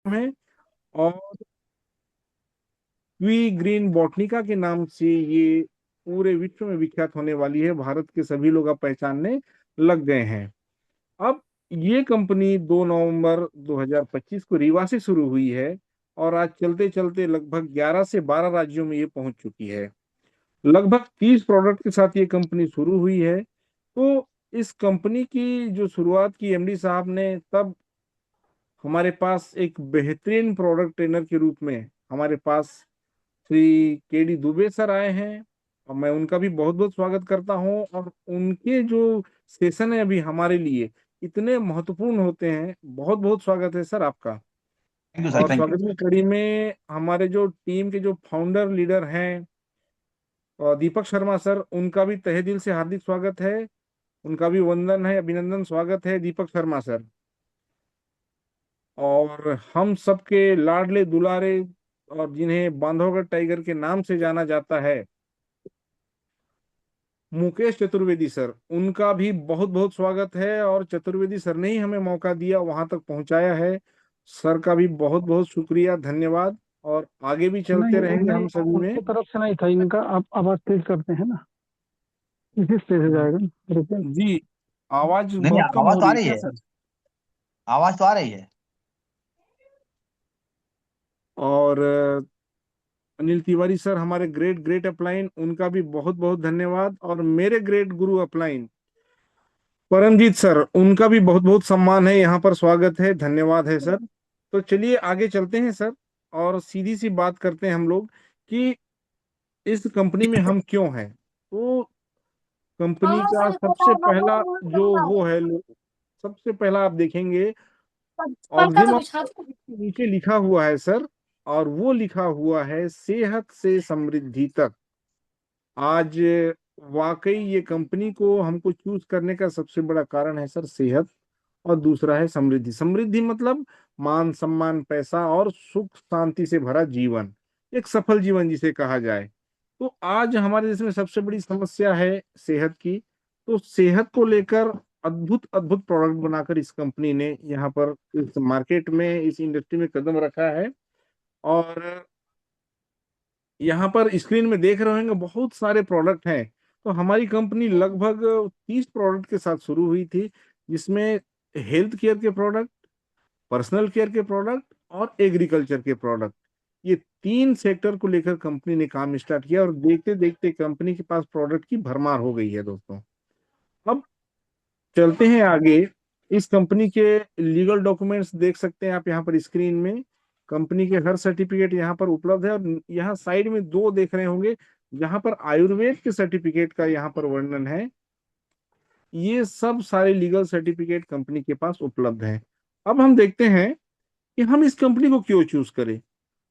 है। और क्वी ग्रीन बॉटनिका के नाम से ये पूरे विश्व में विख्यात होने वाली है। भारत के सभी लोग अब पहचानने लग गए हैं। अब ये कंपनी 2 नवंबर 2025 को रीवा से शुरू हुई है और आज चलते चलते लगभग 11 से 12 राज्यों में ये पहुंच चुकी है। लगभग 30 प्रोडक्ट के साथ ये कंपनी शुरू हुई है। तो इस कंपनी की जो शुरुआत की एमडी साहब ने, तब हमारे पास एक बेहतरीन प्रोडक्ट ट्रेनर के रूप में हमारे पास श्री के डी दुबे सर आए हैं। और मैं उनका भी बहुत बहुत स्वागत करता हूं। और उनके जो सेशन है अभी हमारे लिए इतने महत्वपूर्ण होते हैं। बहुत बहुत स्वागत है सर आपका। थैंक यू सर, और थैंक यू। स्वागत की कड़ी में हमारे जो टीम के जो फाउंडर लीडर हैं, दीपक शर्मा सर, उनका भी तहे दिल से हार्दिक स्वागत है। उनका भी वंदन है, अभिनंदन, स्वागत है दीपक शर्मा सर। और हम सबके लाडले दुलारे और जिन्हें बांधवगढ़ टाइगर के नाम से जाना जाता है, मुकेश चतुर्वेदी सर, उनका भी बहुत बहुत स्वागत है। और चतुर्वेदी सर ने ही हमें मौका दिया, वहां तक पहुंचाया है। सर का भी बहुत बहुत शुक्रिया, धन्यवाद। और आगे भी चलते नहीं रहेंगे नहीं, हम सभी में। उनकी तरफ से नहीं था इनका। आप आवाज तेज करते हैं ना, इसी से जाएगा ना, रुकिए। जी, आवाज नहीं नहीं, बहुत कम आवाज हो तो आ रही है रही क्या है। सर? आवाज तो आ रही है। और अनिल तिवारी सर, हमारे ग्रेट ग्रेट अपलाइन, उनका भी बहुत बहुत धन्यवाद। और मेरे ग्रेट गुरु अपलाइन परमजीत सर, उनका भी बहुत बहुत सम्मान है, यहाँ पर स्वागत है, धन्यवाद है सर। तो चलिए आगे चलते हैं सर, और सीधी सी बात करते हैं हम लोग कि इस कंपनी में हम क्यों हैं। तो कंपनी का सबसे पहला जो वो है, सबसे पहला आप देखेंगे ऑक्जिमा नीचे लिखा हुआ है सर, और वो लिखा हुआ है सेहत से समृद्धि तक। आज वाकई ये कंपनी को हमको चूज करने का सबसे बड़ा कारण है सर सेहत, और दूसरा है समृद्धि। समृद्धि मतलब मान सम्मान, पैसा और सुख शांति से भरा जीवन, एक सफल जीवन जिसे कहा जाए। तो आज हमारे देश में सबसे बड़ी समस्या है सेहत की। तो सेहत को लेकर अद्भुत अद्भुत प्रोडक्ट बनाकर इस कंपनी ने यहाँ पर इस मार्केट में, इस इंडस्ट्री में कदम रखा है। और यहाँ पर स्क्रीन में देख रहे होंगे बहुत सारे प्रोडक्ट हैं। तो हमारी कंपनी लगभग 30 प्रोडक्ट के साथ शुरू हुई थी, जिसमें हेल्थ केयर के प्रोडक्ट, पर्सनल केयर के प्रोडक्ट और एग्रीकल्चर के प्रोडक्ट, ये तीन सेक्टर को लेकर कंपनी ने काम स्टार्ट किया। और देखते देखते कंपनी के पास प्रोडक्ट की भरमार हो गई है दोस्तों। अब चलते हैं आगे। इस कंपनी के लीगल डॉक्यूमेंट्स देख सकते हैं आप यहाँ पर स्क्रीन में। कंपनी के हर सर्टिफिकेट यहाँ पर उपलब्ध है। और यहाँ साइड में दो देख रहे होंगे, जहाँ पर आयुर्वेद के सर्टिफिकेट का यहाँ पर वर्णन है। ये सब सारे लीगल सर्टिफिकेट कंपनी के पास उपलब्ध हैं। अब हम देखते हैं कि हम इस कंपनी को क्यों चूज करें।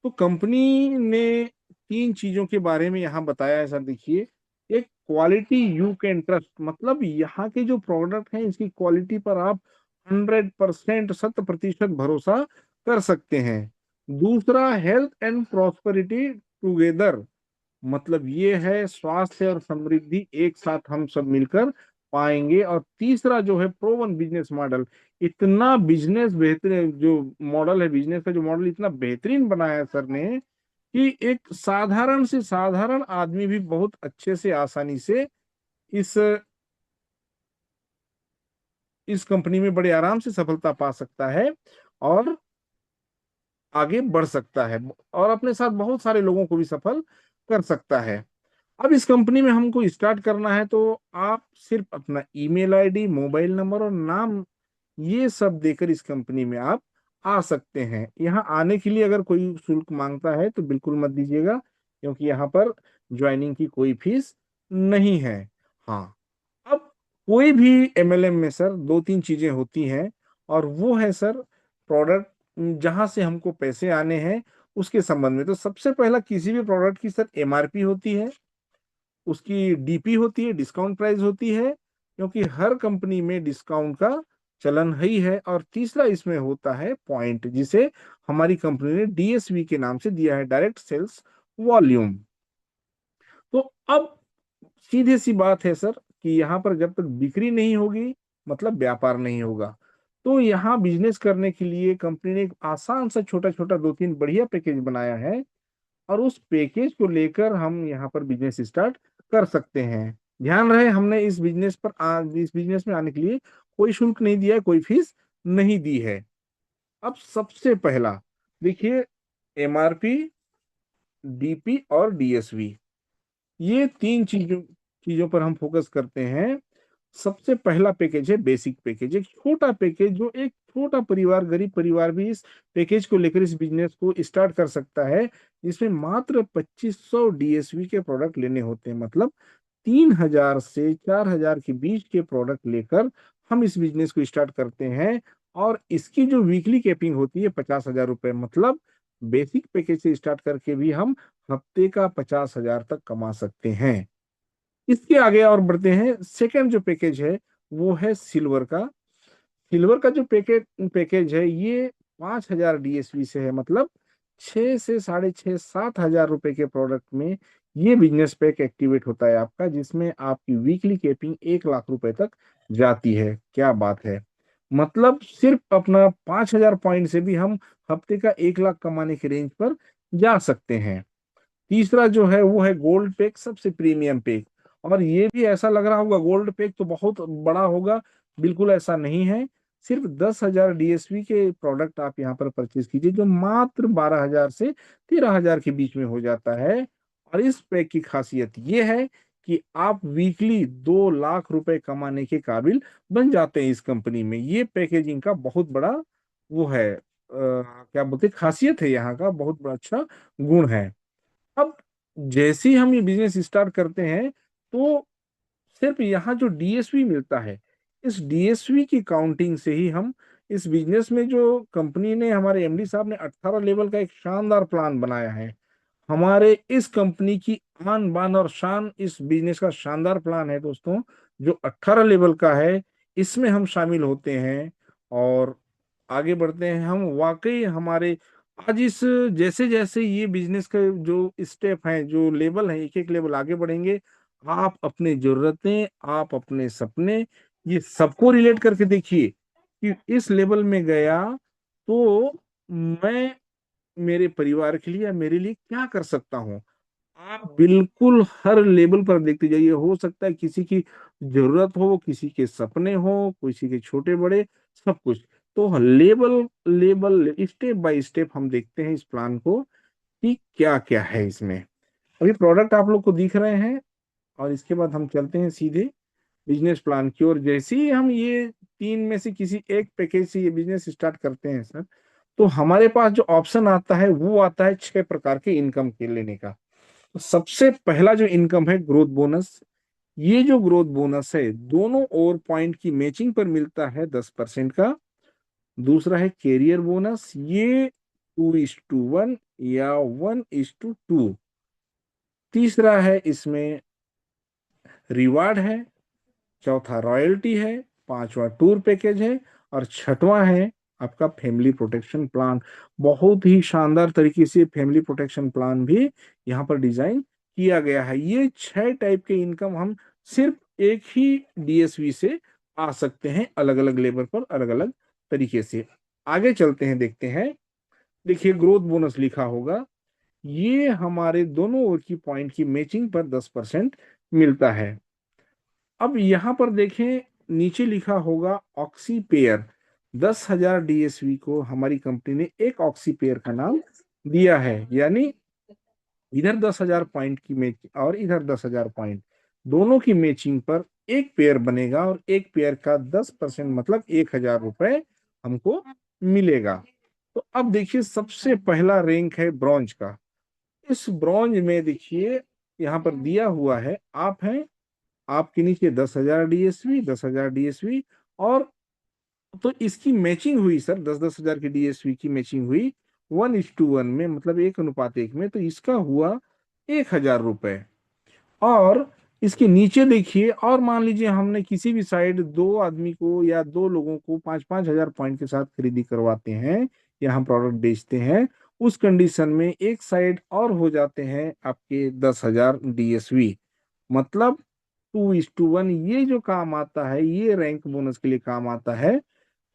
तो कंपनी ने तीन चीजों के बारे में यहाँ बताया है सर, देखिए। एक, क्वालिटी यू कैन ट्रस्ट, मतलब यहाँ के जो प्रोडक्ट हैं इसकी क्वालिटी पर आप 100%, 100% भरोसा कर सकते हैं। दूसरा, हेल्थ एंड प्रॉस्पेरिटी टुगेदर, मतलब ये है स्वास्थ्य और समृद्धि एक साथ हम सब मिलकर पाएंगे। और तीसरा जो है, प्रोवन बिजनेस मॉडल, इतना बिजनेस बेहतरीन जो मॉडल है, बिजनेस का जो मॉडल इतना बेहतरीन बनाया है सर ने, कि एक साधारण से साधारण आदमी भी बहुत अच्छे से, आसानी से इस इस कंपनी में बड़े आराम से सफलता पा सकता है और आगे बढ़ सकता है, और अपने साथ बहुत सारे लोगों को भी सफल कर सकता है। अब इस कंपनी में हमको स्टार्ट करना है, तो आप सिर्फ अपना ईमेल आईडी, मोबाइल नंबर और नाम, ये सब देकर इस कंपनी में आप आ सकते हैं। यहाँ आने के लिए अगर कोई शुल्क मांगता है तो बिल्कुल मत दीजिएगा, क्योंकि यहाँ पर ज्वाइनिंग की कोई फीस नहीं है। हाँ, अब कोई भी एमएलएम में सर दो तीन चीजें होती हैं, और वो है सर प्रोडक्ट जहां से हमको पैसे आने हैं उसके संबंध में। तो सबसे पहला, किसी भी प्रोडक्ट की सर एमआरपी होती है, उसकी डीपी होती है, डिस्काउंट प्राइस होती है, क्योंकि हर कंपनी में डिस्काउंट का चलन ही है। और तीसरा इसमें होता है पॉइंट, जिसे हमारी कंपनी ने डीएसवी के नाम से दिया है, डायरेक्ट सेल्स वॉल्यूम। तो अब सीधे सी बात है सर कि यहाँ पर जब तक बिक्री नहीं होगी, मतलब व्यापार नहीं होगा। तो यहाँ बिजनेस करने के लिए कंपनी ने एक आसान सा छोटा छोटा दो तीन बढ़िया पैकेज बनाया है, और उस पैकेज को लेकर हम यहाँ पर बिजनेस स्टार्ट कर सकते हैं। ध्यान रहे, हमने इस बिजनेस में आने के लिए कोई शुल्क नहीं दिया है, कोई फीस नहीं दी है। अब सबसे पहला देखिए, एमआरपी, डीपी और डीएसवी, ये तीन चीजों चीजों पर हम फोकस करते हैं। सबसे पहला पैकेज है बेसिक पैकेज, एक छोटा पैकेज जो एक छोटा परिवार, गरीब परिवार भी इस पैकेज को लेकर इस बिजनेस को स्टार्ट कर सकता है, जिसमें मात्र 2500 डीएसवी के प्रोडक्ट लेने होते हैं। मतलब 3000 से 4000 के बीच के प्रोडक्ट लेकर हम इस बिजनेस को स्टार्ट करते हैं, और इसकी जो वीकली कैपिंग होती है 50,000 रुपए। मतलब बेसिक पैकेज से स्टार्ट करके भी हम हफ्ते का 50,000 तक कमा सकते हैं। इसके आगे और बढ़ते हैं, सेकंड जो पैकेज है वो है सिल्वर का। सिल्वर का जो पैकेज है ये 5,000 डीएसवी से है। मतलब 6 से 6,500-7,000 रुपए के प्रोडक्ट में ये बिजनेस पैक एक्टिवेट होता है आपका, जिसमें आपकी वीकली कैपिंग 1 लाख रुपए तक जाती है। क्या बात है! मतलब सिर्फ अपना 5,000 पॉइंट से भी हम हफ्ते का 1 लाख कमाने के रेंज पर जा सकते हैं। तीसरा जो है वो है गोल्ड पैक, सबसे प्रीमियम पैक। और ये भी ऐसा लग रहा होगा गोल्ड पैक तो बहुत बड़ा होगा, बिल्कुल ऐसा नहीं है। सिर्फ 10,000 डीएसवी के प्रोडक्ट आप यहाँ पर परचेज कीजिए, जो मात्र 12,000 से 13,000 के बीच में हो जाता है। और इस पैक की खासियत ये है कि आप वीकली 2 लाख रुपए कमाने के काबिल बन जाते हैं इस कंपनी में। ये पैकेजिंग का बहुत बड़ा वो है, क्या बोलते हैं, खासियत है, यहाँ का बहुत बड़ा अच्छा गुण है। अब जैसे ही हम ये बिजनेस स्टार्ट करते हैं, तो सिर्फ यहाँ जो डीएसवी मिलता है, इस डीएसवी की काउंटिंग से ही हम इस बिजनेस में, जो कंपनी ने, हमारे एमडी साहब ने 18 लेवल का एक शानदार प्लान बनाया है। हमारे इस कंपनी की आन बान और शान इस बिजनेस का शानदार प्लान है दोस्तों, जो 18 लेवल का है। इसमें हम शामिल होते हैं और आगे बढ़ते हैं। हम वाकई हमारे आज इस, जैसे जैसे ये बिजनेस का जो स्टेप है, जो लेवल है, एक एक लेवल आगे बढ़ेंगे, आप अपनी जरूरतें, आप अपने सपने, ये सबको रिलेट करके देखिए कि इस लेवल में गया तो मैं मेरे परिवार के लिए या मेरे लिए क्या कर सकता हूँ। आप बिल्कुल हर लेवल पर देखते जाइए, हो सकता है किसी की जरूरत हो, किसी के सपने हो, किसी के छोटे बड़े, सब कुछ। तो level level, step by step हम देखते हैं इस प्लान को कि क्या क्या है इसमें। अभी प्रोडक्ट आप लोग को दिख रहे हैं, और इसके बाद हम चलते हैं सीधे बिजनेस प्लान की ओर। जैसे ही हम ये तीन में से किसी एक पैकेज से ये बिजनेस स्टार्ट करते हैं सर, तो हमारे पास जो ऑप्शन आता है वो आता है 6 प्रकार के इनकम के लेने का। तो सबसे पहला जो इनकम है ग्रोथ बोनस। ये जो ग्रोथ बोनस है दोनों और पॉइंट की मैचिंग पर मिलता है 10% का। दूसरा है कैरियर बोनस, ये 2:1 या 1:2। तीसरा है इसमें रिवार्ड है। चौथा रॉयल्टी है। पांचवा टूर पैकेज है। और छठवां है आपका फैमिली प्रोटेक्शन प्लान। बहुत ही शानदार तरीके से फैमिली प्रोटेक्शन प्लान भी यहाँ पर डिजाइन किया गया है। ये 6 टाइप के इनकम हम सिर्फ एक ही डीएसवी से आ सकते हैं, अलग अलग लेवल पर, अलग अलग तरीके से। आगे चलते हैं, देखते हैं। देखिए ग्रोथ बोनस लिखा होगा, ये हमारे दोनों ओर की पॉइंट की मैचिंग पर 10% मिलता है। अब यहां पर देखें, नीचे लिखा होगा ऑक्सी पेयर। 10,000 डीएसवी को हमारी कंपनी ने एक ऑक्सी पेयर का नाम दिया है। यानी इधर 10,000 पॉइंट की मैच और इधर 10,000 पॉइंट, दोनों की मैचिंग पर एक पेयर बनेगा, और एक पेयर का 10% मतलब 1,000 रुपए हमको मिलेगा। तो अब देखिए, सबसे पहला रैंक है ब्रॉन्ज का। इस ब्रॉन्ज में देखिए यहाँ पर दिया हुआ है, आप हैं, आपके नीचे 10,000 डीएसवी, 10,000 डीएसवी। और तो इसकी मैचिंग हुई सर, 10-10 हजार की डीएसवी की मैचिंग हुई 1:1 में, मतलब 1:1 में। तो इसका हुआ 1,000 रुपए। और इसके नीचे देखिए, और मान लीजिए हमने किसी भी साइड दो आदमी को या दो लोगों को 5-5 हजार पॉइंट के साथ खरीदी करवाते हैं, या हम प्रोडक्ट बेचते हैं, उस कंडीशन में एक साइड और हो जाते हैं आपके 10,000 डीएसवी। मतलब 2:1 ये जो काम आता है, ये रैंक बोनस के लिए काम आता है।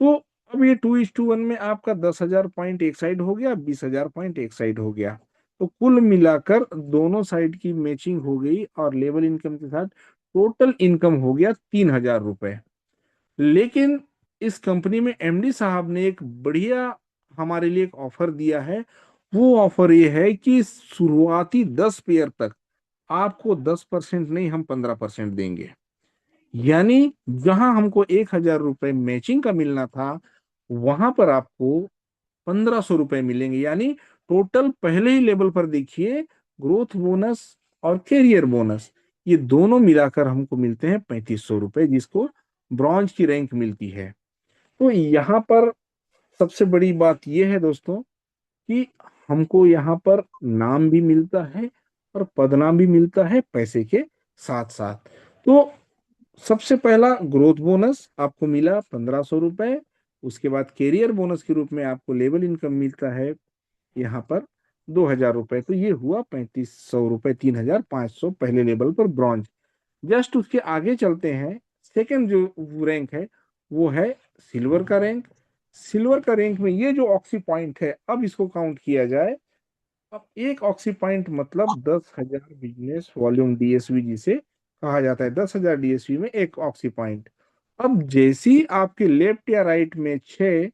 तो अब ये 2:1 में आपका 10,000 पॉइंट एक साइड हो गया, 20,000 पॉइंट एक साइड हो गया। तो कुल मिलाकर दोनों साइड की मैचिंग हो गई और लेवल इनकम के साथ टोटल इनकम हो गया 3,000 रुपए। लेकिन इस कंपनी में एमडी साहब ने एक बढ़िया हमारे लिए एक ऑफर दिया है। वो ऑफर ये है कि शुरुआती 10 पेयर तक आपको 10% नहीं, हम 15% देंगे। यानी जहां हमको 1,000 रुपए मैचिंग का मिलना था, वहां पर आपको 1,500 रुपए मिलेंगे। यानी टोटल पहले ही लेवल पर देखिए, ग्रोथ बोनस और कैरियर बोनस ये दोनों मिलाकर हमको मिलते हैं 3,500 रुपए, जिसको ब्रॉन्ज की रैंक मिलती है। तो यहाँ पर सबसे बड़ी बात यह है दोस्तों कि हमको यहाँ पर नाम भी मिलता है और पदनाम भी मिलता है पैसे के साथ साथ। तो सबसे पहला ग्रोथ बोनस आपको मिला 1,500 रुपए। उसके बाद कैरियर बोनस के रूप में आपको लेवल इनकम मिलता है यहाँ पर 2,000 रुपए। तो ये हुआ 3,500 रुपए, 3,500 पहले लेवल पर ब्रॉन्ज। जस्ट उसके आगे चलते हैं, सेकंड जो रैंक है वो है सिल्वर का रैंक। सिल्वर का रैंक में ये जो ऑक्सी पॉइंट है, अब इसको काउंट किया जाए। अब एक ऑक्सी पॉइंट मतलब 10,000 बिजनेस वॉल्यूम डीएसवी जिसे कहा जाता है। 10,000 डीएसवी में एक ऑक्सी पॉइंट। अब जैसे ही आपके लेफ्ट या राइट में 6,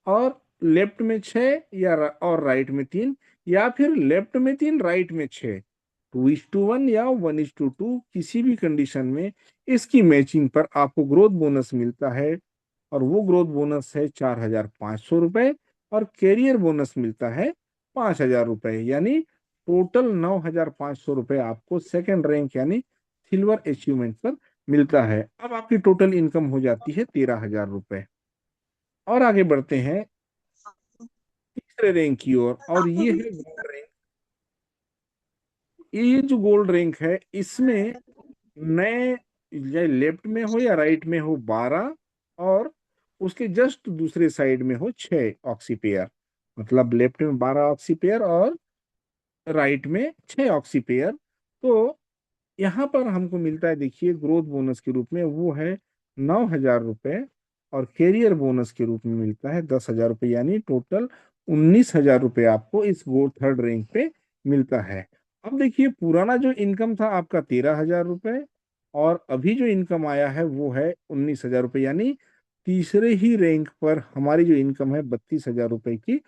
और लेफ्ट में 6 और राइट में 3, या फिर लेफ्ट में 3 राइट में 6, 2:1 या 1:2, किसी भी कंडीशन में इसकी मैचिंग पर आपको ग्रोथ बोनस मिलता है। और वो ग्रोथ बोनस है 4,500 रुपए। और कैरियर बोनस मिलता है 5,000 रुपए। यानी टोटल 9,500 रुपए आपको सेकंड रैंक यानी सिल्वर अचीवमेंट पर मिलता है। अब आपकी टोटल इनकम हो जाती है 13,000 रुपए। और आगे बढ़ते हैं तीसरे रैंक की ओर, और ये है गोल्ड रैंक। ये जो गोल्ड रैंक है, इसमें नए, या लेफ्ट में हो या राइट में हो 12, और उसके जस्ट दूसरे साइड में हो 6 ऑक्सी पेयर। मतलब लेफ्ट में 12 ऑक्सी पेयर और राइट में 6 ऑक्सी पेयर। तो यहाँ पर हमको मिलता है, देखिए, ग्रोथ बोनस के रूप में वो है 9,000 रुपए। और कैरियर बोनस के रूप में मिलता है 10,000 रुपए। यानी टोटल 19,000 रुपए आपको इस गोल्ड थर्ड रैंक पे मिलता है। अब देखिए, पुराना जो इनकम था आपका 13,000 रुपए, और अभी जो इनकम आया है वो है 19,000 रुपए। यानी तीसरे ही रैंक पर हमारी जो इनकम है 32,000 रुपए की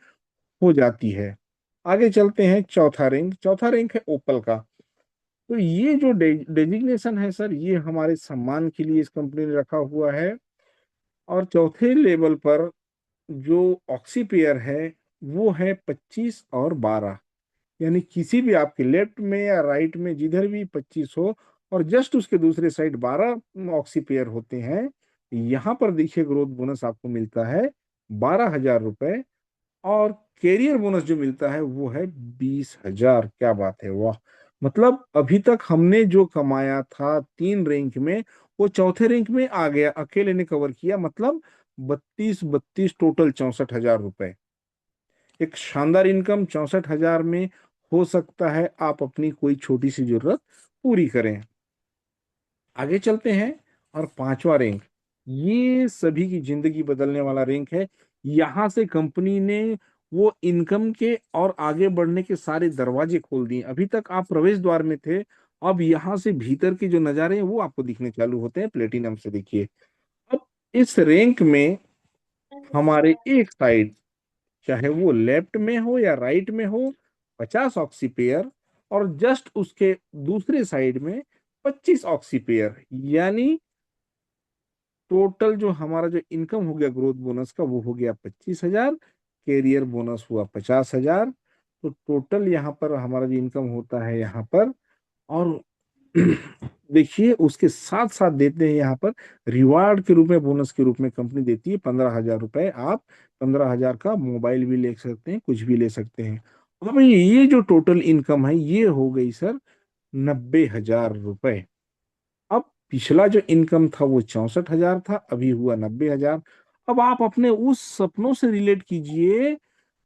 हो जाती है। आगे चलते हैं, चौथा रैंक। चौथा रैंक है ओपल का। तो ये जो डेजिग्नेशन है सर, ये हमारे सम्मान के लिए इस कंपनी ने रखा हुआ है। और चौथे लेवल पर जो ऑक्सी पेयर है वो है 25 और 12। यानी किसी भी आपके लेफ्ट में या राइट में जिधर भी 25 हो, और जस्ट उसके दूसरे साइड 12 ऑक्सी पेयर होते हैं, यहाँ पर देखिए ग्रोथ बोनस आपको मिलता है 12,000 रुपए। और कैरियर बोनस जो मिलता है वो है 20,000। क्या बात है, वाह! मतलब अभी तक हमने जो कमाया था 3 रैंक में, वो चौथे रैंक में आ गया, अकेले ने कवर किया। मतलब 32 32 टोटल 64,000 रुपए। एक शानदार इनकम 64,000 में हो सकता है आप अपनी कोई छोटी सी जरूरत पूरी करें। आगे चलते हैं, और पांचवा रैंक, ये सभी की जिंदगी बदलने वाला रैंक है। यहां से कंपनी ने वो इनकम के और आगे बढ़ने के सारे दरवाजे खोल दिए। अभी तक आप प्रवेश द्वार में थे, अब यहां से भीतर के जो नजारे हैं वो आपको दिखने चालू होते हैं प्लेटिनम से। देखिए, अब इस रैंक में हमारे एक साइड, चाहे वो लेफ्ट में हो या राइट में हो, 50 ऑक्सी पेयर, और जस्ट उसके दूसरे साइड में 25 ऑक्सी पेयर। यानी टोटल जो हमारा जो इनकम हो गया ग्रोथ बोनस का, वो हो गया 25,000। कैरियर बोनस हुआ 50,000। तो टोटल यहाँ पर हमारा जो इनकम होता है यहाँ पर, और देखिए उसके साथ साथ देते हैं यहाँ पर रिवार्ड के रूप में, बोनस के रूप में कंपनी देती है 15,000 रुपए। आप 15,000 का मोबाइल भी ले सकते हैं, कुछ भी ले सकते हैं। अब ये जो टोटल इनकम है ये हो गई सर 90,000 रुपए। अब पिछला जो इनकम था वो 64,000 था, अभी हुआ 90,000। अब आप अपने उस सपनों से रिलेट कीजिए,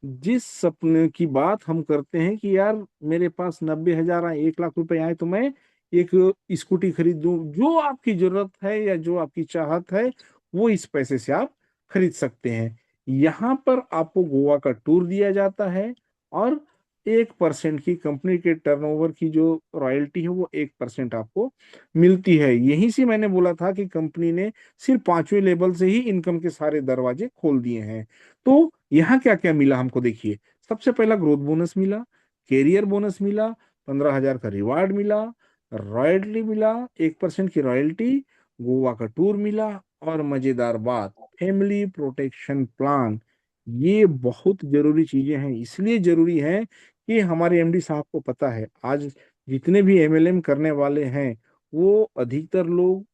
जिस सपने की बात हम करते हैं कि यार मेरे पास 90,000 आए, 1,00,000 रुपए आए तो मैं एक स्कूटी खरीद दूं। जो आपकी जरूरत है या जो आपकी चाहत है, वो इस पैसे से आप खरीद सकते हैं। यहाँ पर आपको गोवा का टूर दिया जाता है, और 1% की कंपनी के टर्नओवर की जो रॉयल्टी है वो 1% आपको मिलती है। यहीं से मैंने बोला था कि कंपनी ने सिर्फ 5वें लेवल से ही इनकम के सारे दरवाजे खोल दिए हैं। तो यहाँ क्या क्या मिला हमको, देखिए। सबसे पहला ग्रोथ बोनस मिला, कैरियर बोनस मिला, 15,000 का रिवार्ड मिला, रॉयल्टी मिला, 1% की रॉयल्टी, गोवा का टूर मिला, और मजेदार बात, फैमिली प्रोटेक्शन प्लान। ये बहुत जरूरी चीजें हैं, इसलिए जरूरी है कि हमारे एमडी साहब को पता है आज जितने भी एमएलएम करने वाले हैं वो अधिकतर लोग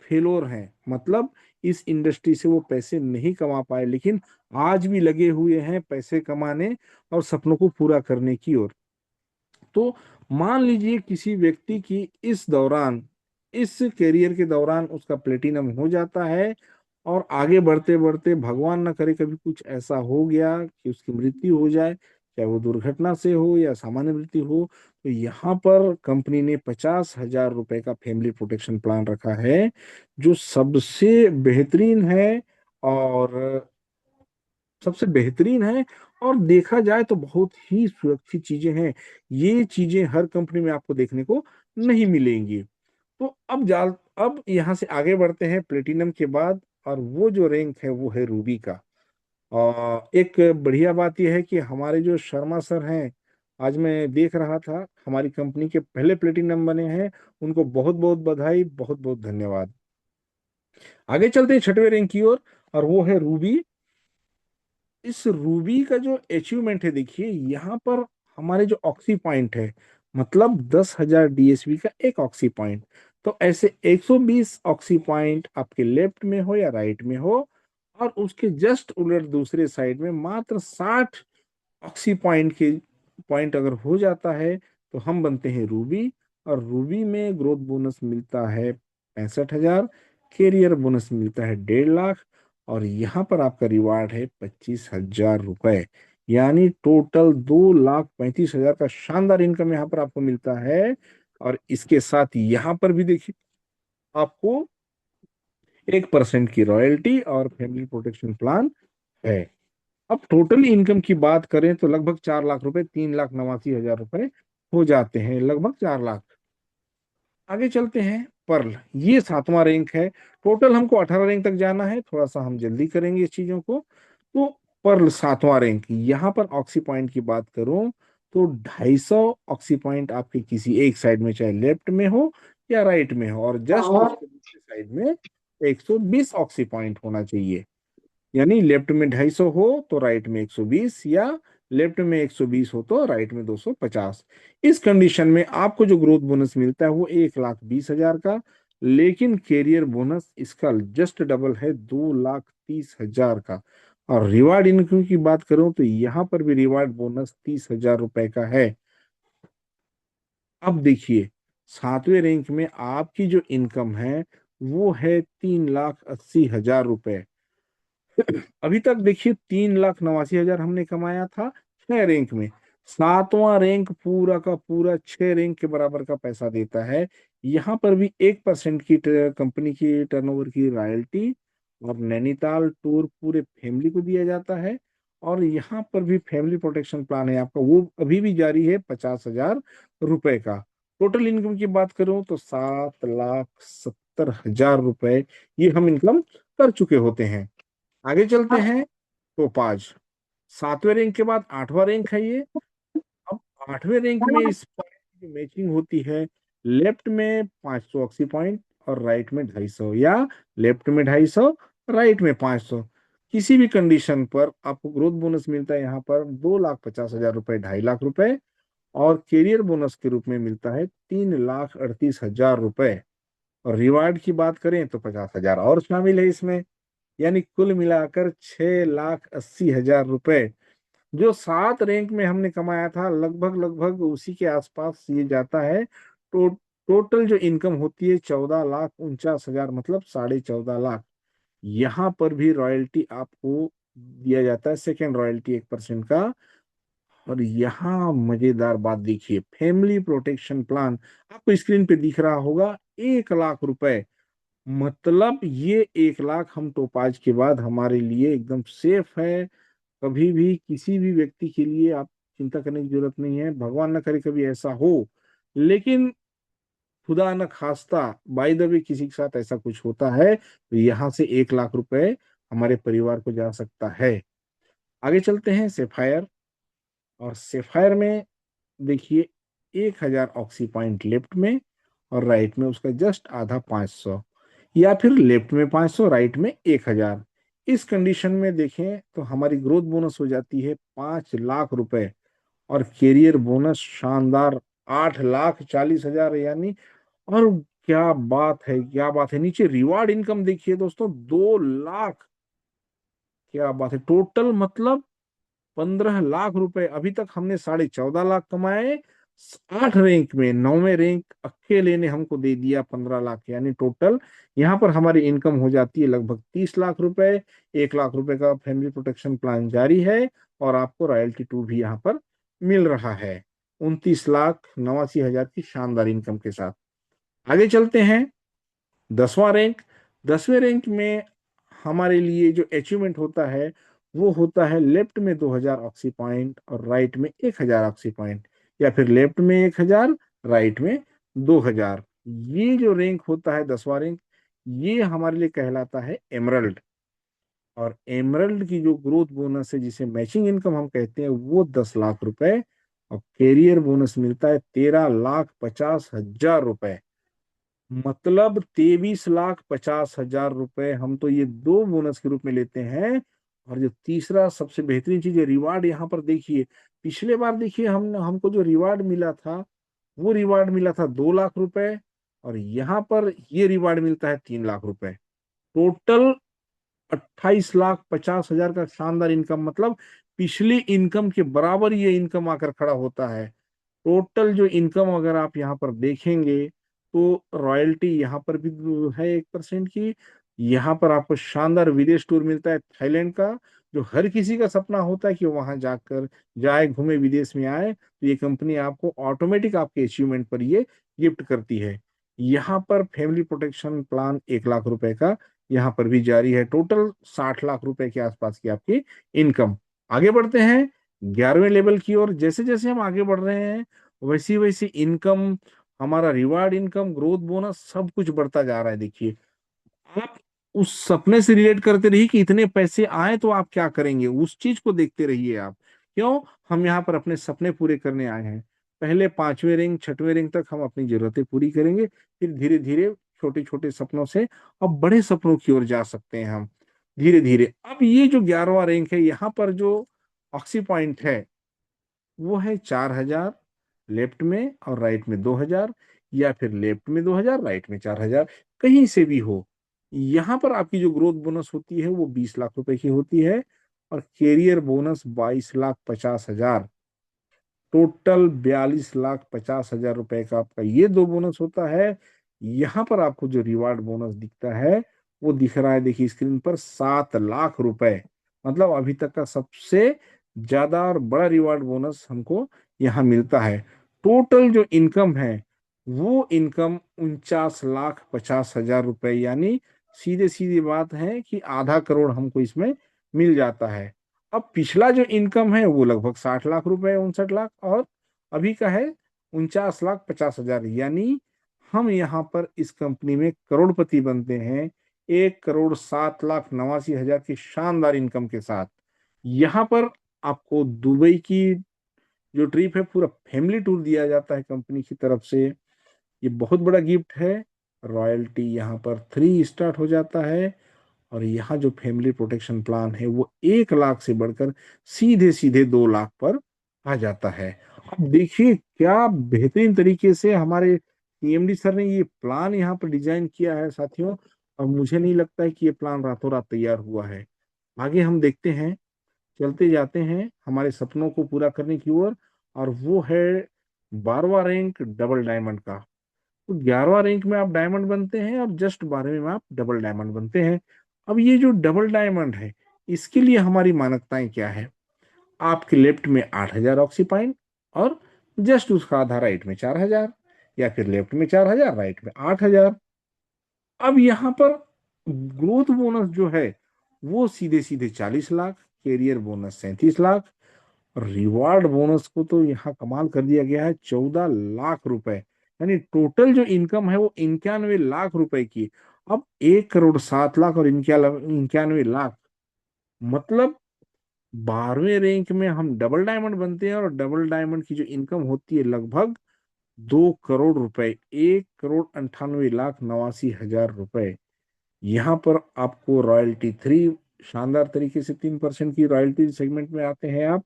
फेलोर हैं, मतलब इस इंडस्ट्री से वो पैसे नहीं कमा पाए, लेकिन आज भी लगे हुए हैं पैसे कमाने और सपनों को पूरा करने की ओर। तो मान लीजिए किसी व्यक्ति की इस दौरान, इस करियर के दौरान उसका प्लेटिनम हो जाता है, और आगे बढ़ते बढ़ते भगवान ना करे कभी कुछ ऐसा हो गया कि उसकी मृत्यु हो जाए, चाहे वो दुर्घटना से हो या सामान्य मृत्यु हो, तो यहाँ पर कंपनी ने 50,000 रुपए का फैमिली प्रोटेक्शन प्लान रखा है, जो सबसे बेहतरीन है, और सबसे बेहतरीन है, और देखा जाए तो बहुत ही सुरक्षित चीजें हैं। ये चीजें हर कंपनी में आपको देखने को नहीं मिलेंगी। तो अब यहाँ से आगे बढ़ते हैं प्लेटिनम के बाद, और वो जो रैंक है वो है रूबी का। और एक बढ़िया बात यह है कि हमारे जो शर्मा सर हैं, आज मैं देख रहा था हमारी कंपनी के पहले प्लेटिनम बने हैं, उनको बहुत बहुत बधाई, बहुत बहुत धन्यवाद। आगे चलते हैं 6वें रैंक की ओर, और वो है रूबी। इस रूबी का जो अचीवमेंट है, देखिए यहाँ पर हमारे जो ऑक्सी पॉइंट है, मतलब 10,000 डीएसवी का एक ऑक्सी पॉइंट। तो ऐसे 120 ऑक्सी पॉइंट आपके लेफ्ट में हो या राइट में हो, और उसके जस्ट उलट दूसरे साइड में मात्र 60 ऑक्सी पॉइंट अगर हो जाता है तो हम बनते हैं रूबी। और रूबी में ग्रोथ बोनस मिलता है 65,000, कैरियर बोनस मिलता है 1.5 लाख, और यहाँ पर आपका रिवार्ड है 25,000 रुपए। यानी टोटल 2,35,000 का शानदार इनकम यहाँ पर आपको मिलता है। और इसके साथ यहाँ पर भी देखिए आपको 1% की रॉयल्टी और फैमिली प्रोटेक्शन प्लान है। अब टोटल इनकम की बात करें तो लगभग 4 लाख रुपए, 3,89,000 रुपए हो जाते हैं, लगभग 4 लाख। आगे चलते हैं पर्ल, ये 7वां रैंक है। टोटल हमको 18 रैंक तक जाना है, थोड़ा सा हम जल्दी करेंगे इस चीजों को। तो पर्ल 7वां रैंक, यहाँ पर ऑक्सी पॉइंट की बात करूं तो 250 ऑक्सी पॉइंट आपके किसी एक साइड में, चाहे लेफ्ट में हो या राइट में हो, और जस्ट उसके दूसरे साइड में 120 ऑक्सी पॉइंट होना चाहिए। यानी लेफ्ट में 250 हो तो राइट में 120, या लेफ्ट में 120 हो तो राइट में 250। इस कंडीशन में आपको जो ग्रोथ बोनस मिलता है वो 1,20,000 का, लेकिन कैरियर बोनस इसका जस्ट डबल है, 2,30,000 का। और रिवार्ड इनकम की बात करूं तो यहाँ पर भी रिवार्ड बोनस 30,000 रुपए का है। अब देखिए 7वें रैंक में आपकी जो इनकम है वो है 3,80,000 रुपए। अभी तक देखिए 3,89,000 हमने कमाया था 6 रैंक में। 7वां रैंक पूरा का पूरा 6 रैंक के बराबर का पैसा देता है। यहाँ पर भी 1% की कंपनी की टर्नओवर की रॉयल्टी और नैनीताल टूर पूरे फैमिली को दिया जाता है। और यहाँ पर भी फैमिली प्रोटेक्शन प्लान है आपका, वो अभी भी जारी है, 50,000 रुपए का। टोटल इनकम की बात करूं तो 7,70,000 रुपए ये हम इनकम कर चुके होते हैं। आगे चलते हैं टोपाज, 7वें रैंक के बाद 8वां रैंक है ये। अब 8वें रैंक में इस पॉइंट की मैचिंग होती है, लेफ्ट में 580 पॉइंट और राइट में 250, या लेफ्ट में 250, राइट में 500। किसी भी कंडीशन पर आपको ग्रोथ बोनस मिलता है यहाँ पर 2,50,000 रुपए, 2.5 लाख रुपए, और कैरियर बोनस के रूप में मिलता है 3,38,000 रुपए। और रिवार्ड की बात करें तो 50,000 और शामिल है इसमें। यानी कुल मिलाकर 6,80,000 रुपए जो 7 रैंक में हमने कमाया था, लगभग लगभग उसी के आसपास ये जाता है। टोटल जो इनकम होती है 14,49,000, मतलब 14.5 लाख। यहाँ पर भी रॉयल्टी आपको दिया जाता है, सेकेंड रॉयल्टी 1% का। और यहाँ मजेदार बात देखिए, फैमिली प्रोटेक्शन प्लान आपको स्क्रीन पे दिख रहा होगा, 1 लाख रुपए, मतलब ये 1 लाख हम टोपाज के बाद हमारे लिए एकदम सेफ है। कभी भी किसी भी व्यक्ति के लिए आप चिंता करने की जरूरत नहीं है, भगवान न करे कभी ऐसा हो। लेकिन खुदा न खास्ता, बाय द वे किसी के साथ ऐसा कुछ होता है तो यहाँ से 1 लाख रुपए हमारे परिवार को जा सकता है। आगे चलते हैं सेफायर। और सेफायर में देखिए 1,000 ऑक्सी पॉइंट लेफ्ट में और राइट में उसका जस्ट आधा 500, या फिर लेफ्ट में 500 राइट में 1,000। इस कंडीशन में देखें तो हमारी ग्रोथ बोनस हो जाती है 5 लाख रुपए, और कैरियर बोनस शानदार 8,40,000 यानी। और क्या बात है, क्या बात है, नीचे रिवार्ड इनकम देखिए दोस्तों, 2 लाख। क्या बात है, टोटल मतलब 15 लाख रुपए। अभी तक हमने 14.5 लाख कमाए। 8 रैंक में 9वें रैंक अकेले ने हमको दे दिया 15 लाख, यानी टोटल यहाँ पर हमारी इनकम हो जाती है लगभग 30 लाख रुपए। 1 लाख रुपए का फैमिली प्रोटेक्शन प्लान जारी है, और आपको रॉयल्टी टू भी यहाँ पर मिल रहा है 29,89,000 की शानदार इनकम के साथ। आगे चलते हैं 10वां रैंक। 10वें रैंक में हमारे लिए जो अचीवमेंट होता है वो होता है लेफ्ट में 2,000 ऑक्सी पॉइंट और राइट में 1,000 ऑक्सी पॉइंट, या फिर लेफ्ट में 1,000 राइट में 2,000। ये जो रैंक होता है 10वां रैंक, ये हमारे लिए कहलाता है एमरल्ड। और एमरल्ड की जो ग्रोथ बोनस है जिसे मैचिंग इनकम हम कहते हैं वो 10 लाख रुपए, और कैरियर बोनस मिलता है 13,50,000 रुपए। मतलब 23,50,000 रुपए हम तो ये दो बोनस के रूप में लेते हैं। और जो तीसरा सबसे बेहतरीन चीज है रिवार्ड, यहाँ पर देखिए। पिछले बार देखिए हमको जो रिवार्ड मिला था वो रिवार्ड मिला था 2 लाख रुपए, और यहाँ पर ये रिवार्ड मिलता है 3 लाख रुपए। टोटल 28,50,000 का शानदार इनकम, मतलब पिछली इनकम के बराबर ये इनकम आकर खड़ा होता है। टोटल जो इनकम अगर आप यहाँ पर देखेंगे तो रॉयल्टी यहाँ पर भी है 1% की। यहाँ पर आपको शानदार विदेश टूर मिलता है थाईलैंड का, जो हर किसी का सपना होता है कि वो वहां जाकर जाए, घूमे, विदेश में आए, तो ये कंपनी आपको ऑटोमेटिक आपके अचीवमेंट पर ये गिफ्ट करती है। यहाँ पर फैमिली प्रोटेक्शन प्लान 1 लाख रुपए का यहाँ पर भी जारी है। टोटल 60 लाख रुपए के आसपास की आपकी इनकम। आगे बढ़ते हैं 11वें लेवल की ओर। जैसे जैसे हम आगे बढ़ रहे हैं वैसी वैसी इनकम, हमारा रिवार्ड इनकम, ग्रोथ बोनस सब कुछ बढ़ता जा रहा है। देखिए, आप उस सपने से रिलेट करते रहिए कि इतने पैसे आए तो आप क्या करेंगे, उस चीज को देखते रहिए आप। क्यों? हम यहाँ पर अपने सपने पूरे करने आए हैं। पहले 5वें रैंक 6वें रैंक तक हम अपनी जरूरतें पूरी करेंगे, फिर धीरे धीरे छोटे छोटे सपनों से अब बड़े सपनों की ओर जा सकते हैं हम धीरे धीरे। अब ये जो 11वां रैंक है, यहाँ पर जो ऑक्सी पॉइंट है वो है 4,000 लेफ्ट में और राइट में 2,000, या फिर लेफ्ट में 2,000 राइट में 4,000, कहीं से भी हो। यहाँ पर आपकी जो ग्रोथ बोनस होती है वो 20 लाख रुपए की होती है, और कैरियर बोनस 22,50,000। टोटल 42,50,000 रुपए का आपका ये दो बोनस होता है। यहाँ पर आपको जो रिवार्ड बोनस दिखता है वो दिख रहा है, देखिए स्क्रीन पर, 7 लाख रुपए। मतलब अभी तक का सबसे ज्यादा और बड़ा रिवार्ड बोनस हमको यहाँ मिलता है। टोटल जो इनकम है वो इनकम 49,50,000 रुपए, यानी सीधे सीधी बात है कि आधा करोड़ हमको इसमें मिल जाता है। अब पिछला जो इनकम है वो लगभग 60 लाख रुपए, 59 लाख, और अभी का है 49,50,000, यानी हम यहाँ पर इस कंपनी में करोड़पति बनते हैं 1,07,89,000 की शानदार इनकम के साथ। यहाँ पर आपको दुबई की जो ट्रिप है पूरा फैमिली टूर दिया जाता है कंपनी की तरफ से। ये बहुत बड़ा गिफ्ट है। रॉयल्टी यहाँ पर 3 स्टार्ट हो जाता है, और यहाँ जो फैमिली प्रोटेक्शन प्लान है वो 1 लाख से बढ़कर सीधे सीधे 2 लाख पर आ जाता है। अब देखिए क्या बेहतरीन तरीके से हमारे पीएमडी सर ने ये प्लान यहाँ पर डिजाइन किया है साथियों। और मुझे नहीं लगता है कि ये प्लान रातों रात तैयार हुआ है। आगे हम देखते हैं, चलते जाते हैं हमारे सपनों को पूरा करने की ओर, और वो है 12वां रैंक डबल डायमंड का। तो 11वां रैंक में आप डायमंड बनते हैं और जस्ट 12वें में आप डबल डायमंड बनते हैं। अब ये जो डबल डायमंड है इसके लिए हमारी मानकताएं क्या है? आपके लेफ्ट में 8,000 ऑक्सीपाइन, और जस्ट उसका आधा राइट में 4,000, या फिर लेफ्ट में 4,000 राइट में 8,000। अब यहाँ पर ग्रोथ बोनस जो है वो सीधे सीधे 40 lakh, career bonus 37 lakh, reward bonus को तो यहाँ कमाल कर दिया गया है 14 लाख रुपए। यानी टोटल जो इनकम है वो 91 लाख रुपए की। अब 1 करोड़ 7 लाख और 91 लाख, मतलब 12वें रैंक में हम डबल डायमंड बनते हैं, और डबल डायमंड की जो इनकम होती है लगभग 2 करोड़ रुपए, 1 करोड़ 98 लाख 89 हजार रुपए। यहाँ पर आपको रॉयल्टी थ्री, शानदार तरीके से 3% की रॉयल्टी सेगमेंट में आते हैं आप।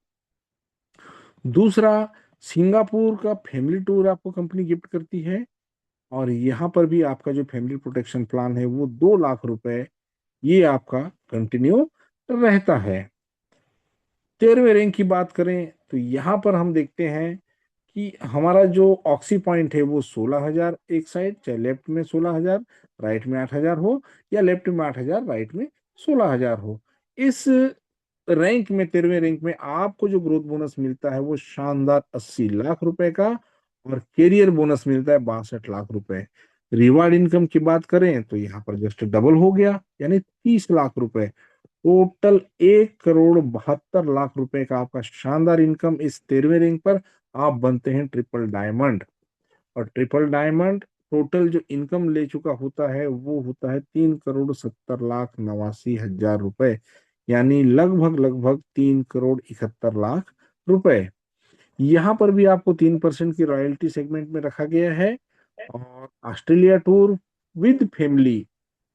दूसरा, सिंगापुर का फैमिली टूर आपको कंपनी गिफ्ट करती है, और यहाँ पर भी आपका जो फैमिली प्रोटेक्शन प्लान है वो 2 लाख रुपए ये आपका कंटिन्यू रहता है। 13वें रैंक की बात करें तो यहाँ पर हम देखते हैं कि हमारा जो ऑक्सी पॉइंट है वो 16 हजार एक साइड, चाहे लेफ्ट में 16 हजार, राइट में 8 हजार हो, या लेफ्ट में 8 हजार, राइट में 16 हजार हो। इस रैंक में, 13वें रैंक में आपको जो ग्रोथ बोनस मिलता है वो शानदार 80 लाख रुपए का, और कैरियर बोनस मिलता है 62 लाख रुपए। रिवार्ड इनकम की बात करें तो यहाँ पर जस्ट डबल हो गया, यानी 30 लाख रुपए। टोटल 1 करोड़ 72 लाख रुपए का आपका शानदार इनकम इस 13वें रैंक पर। आप बनते हैं ट्रिपल डायमंड, और ट्रिपल डायमंड टोटल जो इनकम ले चुका होता है वो होता है 3 करोड़ 70 लाख 89 हजार रुपए, यानी लगभग लगभग 3 करोड़ 71 लाख रुपए। यहाँ पर भी आपको 3% की रॉयल्टी सेगमेंट में रखा गया है, और ऑस्ट्रेलिया टूर विद फैमिली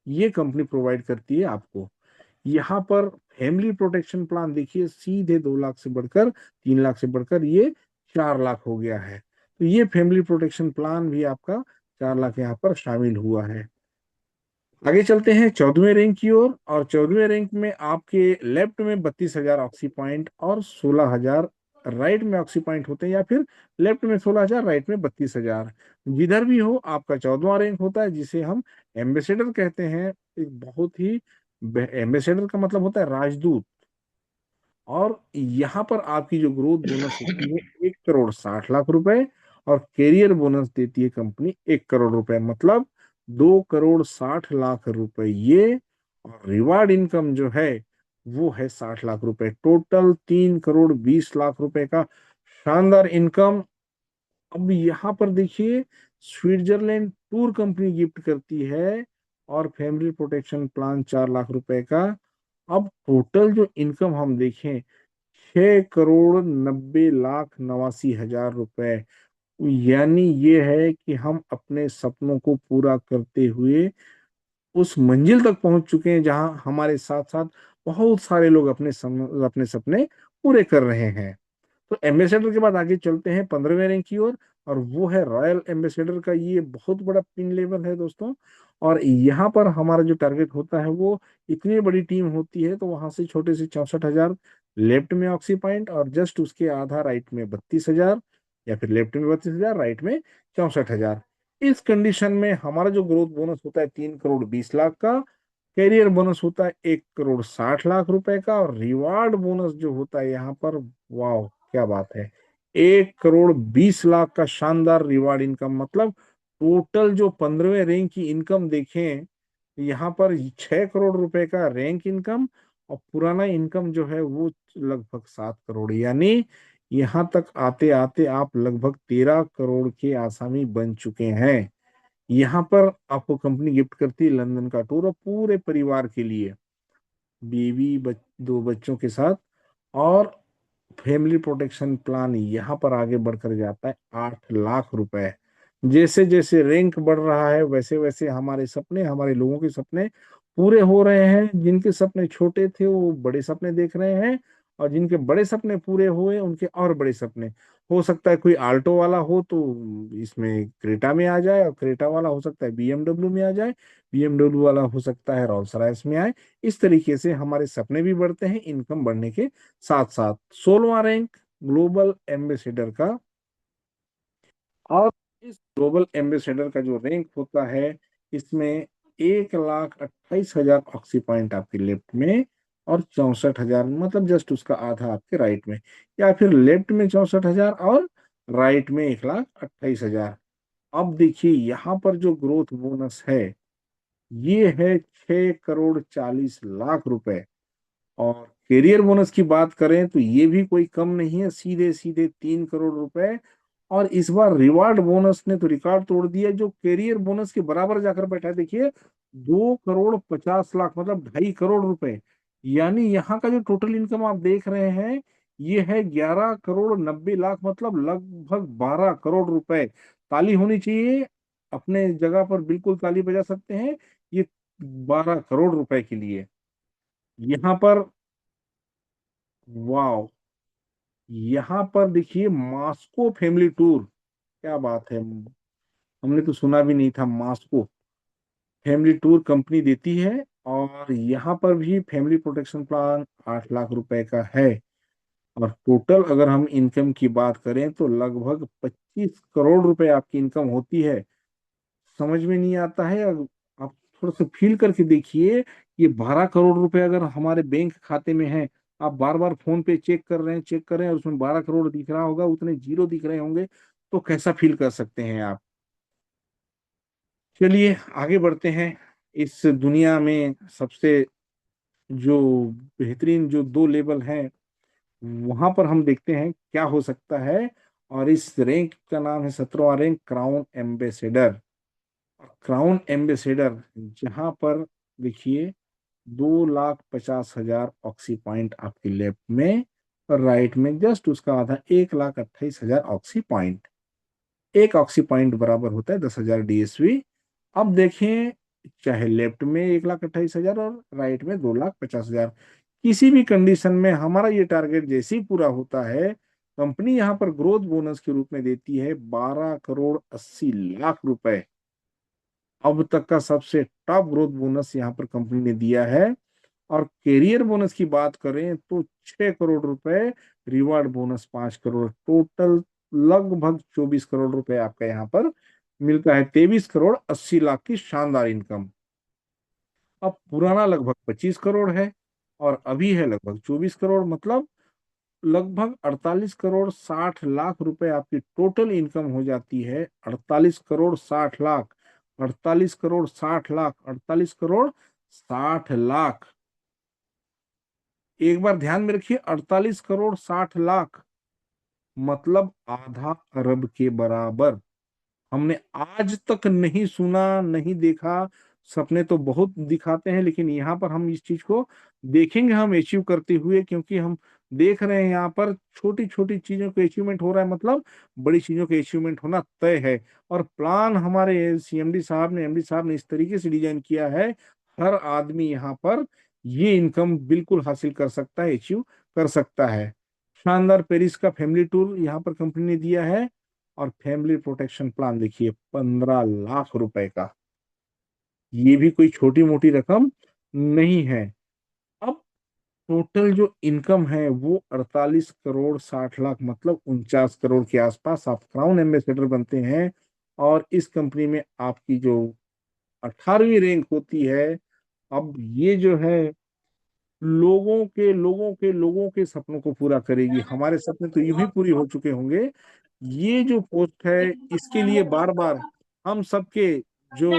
ये कंपनी प्रोवाइड करती है आपको। यहाँ पर फैमिली प्रोटेक्शन प्लान देखिए, सीधे 2 लाख से बढ़कर, 3 लाख से बढ़कर ये 4 लाख हो गया है। तो ये फैमिली प्रोटेक्शन प्लान भी आपका 4 लाख यहाँ पर शामिल हुआ है। आगे चलते हैं 14वें रैंक की ओर, और 14वें रैंक में आपके लेफ्ट में 32 हजार ऑक्सी पॉइंट और 16 हजार राइट में ऑक्सी पॉइंट होते हैं, या फिर लेफ्ट में 16 हजार, राइट में 32 हजार। जिधर भी हो आपका 14वां रैंक होता है, जिसे हम एम्बेसडर कहते हैं। एक बहुत ही, एम्बेसडर का मतलब होता है राजदूत। और यहाँ पर आपकी जो ग्रोथ बोनस होती है 1 करोड़ 60 लाख रुपए, और कैरियर बोनस देती है कंपनी 1 करोड़ रुपए, मतलब 2 करोड़ 60 लाख रुपए ये। और रिवार्ड इनकम जो है वो है 60 लाख रुपए। टोटल 3 करोड़ 20 लाख रुपए का शानदार इनकम। अब यहाँ पर देखिए, स्विट्जरलैंड टूर कंपनी गिफ्ट करती है, और फैमिली प्रोटेक्शन प्लान 4 लाख रुपए का। अब टोटल जो इनकम हम देखें, 6 करोड़ 90 लाख 89 हजार रुपए। यानी ये है कि हम अपने सपनों को पूरा करते हुए उस मंजिल तक पहुंच चुके हैं, जहां हमारे साथ साथ बहुत सारे लोग अपने सपने पूरे कर रहे हैं। तो एम्बेसडर के बाद आगे चलते हैं 15वें रैंक की ओर, और वो है रॉयल एम्बेसडर का। ये बहुत बड़ा पिन लेवल है दोस्तों, और यहाँ पर हमारा जो टारगेट होता है वो, इतनी बड़ी टीम होती है तो वहां से छोटे से 64 हजार लेफ्ट में ऑक्सी पॉइंट, और जस्ट उसके आधा राइट में 32 हजार, या फिर लेफ्ट में 32 हजार, राइट में 64 हजार। इस कंडीशन में हमारा जो ग्रोथ बोनस होता है 3 करोड़ 20 लाख का, कैरियर बोनस होता है 1 करोड़ 60 लाख रुपए का, और रिवार्ड बोनस जो होता है यहाँ पर, वाह क्या बात है, 1 करोड़ 20 लाख का शानदार रिवार्ड इनकम। मतलब टोटल जो 15वें रैंक की इनकम देखें, यहाँ पर 6 करोड़ रुपए का रैंक इनकम, और पुराना इनकम जो है वो लगभग 7 करोड़। यानी यहाँ तक आते आते आप लगभग 13 करोड़ के आसामी बन चुके हैं। यहाँ पर आपको कंपनी गिफ्ट करती है लंदन का टूर, और पूरे परिवार के लिए, बीवी दो बच्चों के साथ। और फैमिली प्रोटेक्शन प्लान यहाँ पर आगे बढ़कर जाता है 8 लाख रुपए। जैसे जैसे रैंक बढ़ रहा है वैसे वैसे हमारे सपने, हमारे लोगों के सपने पूरे हो रहे हैं। जिनके सपने छोटे थे वो बड़े सपने देख रहे हैं, और जिनके बड़े सपने पूरे हुए उनके और बड़े सपने। हो सकता है कोई आल्टो वाला हो तो इसमें क्रेटा में आ जाए, और क्रेटा वाला हो सकता है बीएमडब्ल्यू में आ जाए, बीएमडब्ल्यू वाला हो सकता है रोल्स रॉयस में आए। इस तरीके से हमारे सपने भी बढ़ते हैं इनकम बढ़ने के साथ साथ। 16वां रैंक ग्लोबल एम्बेसडर का, और इस ग्लोबल एम्बेसडर का जो रैंक होता है, इसमें 1 लाख 28 हजार ऑक्सी पॉइंट आपके लेफ्ट में, और 64 हजार, मतलब जस्ट उसका आधा आपके राइट में, या फिर लेफ्ट में 64 हजार और राइट में 1 लाख 28 हजार। अब देखिए यहाँ पर जो ग्रोथ बोनस है ये है 6 करोड़ 40 लाख रुपए। और कैरियर बोनस की बात करें तो ये भी कोई कम नहीं है, सीधे सीधे 3 करोड़ रुपए। और इस बार रिवार्ड बोनस ने तो रिकॉर्ड तोड़ दिया, जो कैरियर बोनस के बराबर जाकर बैठा है। देखिए, 2 करोड़ 50 लाख, मतलब 2.5 करोड़ रुपए। यानी यहाँ का जो टोटल इनकम आप देख रहे हैं, ये है 11 करोड़ 90 लाख, मतलब लगभग 12 करोड़ रुपए। ताली होनी चाहिए, अपने जगह पर बिल्कुल ताली बजा सकते हैं ये 12 करोड़ रुपए के लिए। यहाँ पर वाह, यहाँ पर देखिए मास्को फैमिली टूर, क्या बात है। हमने तो सुना भी नहीं था, मास्को फैमिली टूर कंपनी देती है। और यहाँ पर भी फैमिली प्रोटेक्शन प्लान 8 लाख रुपए का है। और टोटल अगर हम इनकम की बात करें तो लगभग 25 करोड़ रुपए आपकी इनकम होती है। समझ में नहीं आता है, आप थोड़ा सा फील करके देखिए। ये 12 करोड़ रुपए अगर हमारे बैंक खाते में है, आप बार बार फोन पे चेक कर रहे हैं और उसमें 12 करोड़ दिख रहा होगा, उतने जीरो दिख रहे होंगे, तो कैसा फील कर सकते हैं आप। चलिए आगे बढ़ते हैं। इस दुनिया में सबसे जो बेहतरीन जो 2 लेवल हैं, वहां पर हम देखते हैं क्या हो सकता है। और इस रैंक का नाम है 17वां rank, crown ambassador. Crown ambassador, जहां पर देखिए 2,50,000 ऑक्सी पॉइंट आपके लेफ्ट में, और राइट में जस्ट उसका आधा 1,28,000 ऑक्सी पॉइंट। एक ऑक्सी पॉइंट बराबर होता है 10,000 DSV। अब देखें, चाहे लेफ्ट में 1,28,000 और राइट में 2,50,000, किसी भी कंडीशन में हमारा ये टारगेट जैसे ही पूरा होता है, कंपनी यहाँ पर ग्रोथ बोनस के रूप में देती है 12 करोड़ 80 लाख रुपए। अब तक का सबसे टॉप ग्रोथ बोनस यहाँ पर कंपनी ने दिया है। और कैरियर बोनस की बात करें तो 6 करोड़ रुपए, रिवार्ड बोनस 5 करोड़, टोटल लगभग 24 करोड़ रुपए आपका यहाँ पर मिलता है। 23 करोड़ 80 लाख की शानदार इनकम। अब पुराना लगभग 25 करोड़ है, और अभी है लगभग 24 करोड़, मतलब लगभग 48 करोड़ 60 लाख रुपए आपकी टोटल इनकम हो जाती है। 48 करोड़ 60 लाख, 48 करोड़ 60 लाख, 48 करोड़ 60 लाख। एक बार ध्यान में रखिए, 48 करोड़ 60 लाख, मतलब आधा अरब के बराबर। हमने आज तक नहीं सुना, नहीं देखा। सपने तो बहुत दिखाते हैं, लेकिन यहाँ पर हम इस चीज को देखेंगे, हम अचीव करते हुए, क्योंकि हम देख रहे हैं यहाँ पर छोटी छोटी चीजों का अचीवमेंट हो रहा है, मतलब बड़ी चीजों के अचीवमेंट होना तय है। और प्लान हमारे सीएमडी साहब ने, एमडी साहब ने इस तरीके से डिजाइन किया है, हर आदमी यहाँ पर ये इनकम बिल्कुल हासिल कर सकता है, अचीव कर सकता है। शानदार पेरिस का फैमिली टूर यहाँ पर कंपनी ने दिया है। और फैमिली प्रोटेक्शन प्लान देखिए 15 लाख रुपए का, ये भी कोई छोटी मोटी रकम नहीं है। अब टोटल जो इनकम है वो 48 करोड़ 60 लाख, मतलब 49 करोड़ के आसपास आप क्राउन एम्बेसडर बनते हैं। और इस कंपनी में आपकी जो 18वीं रैंक होती है, अब ये जो है लोगों के सपनों को पूरा करेगी। हमारे सपने तो यूं ही पूरी हो चुके होंगे। ये जो पोस्ट है, इसके लिए बार बार हम सबके जो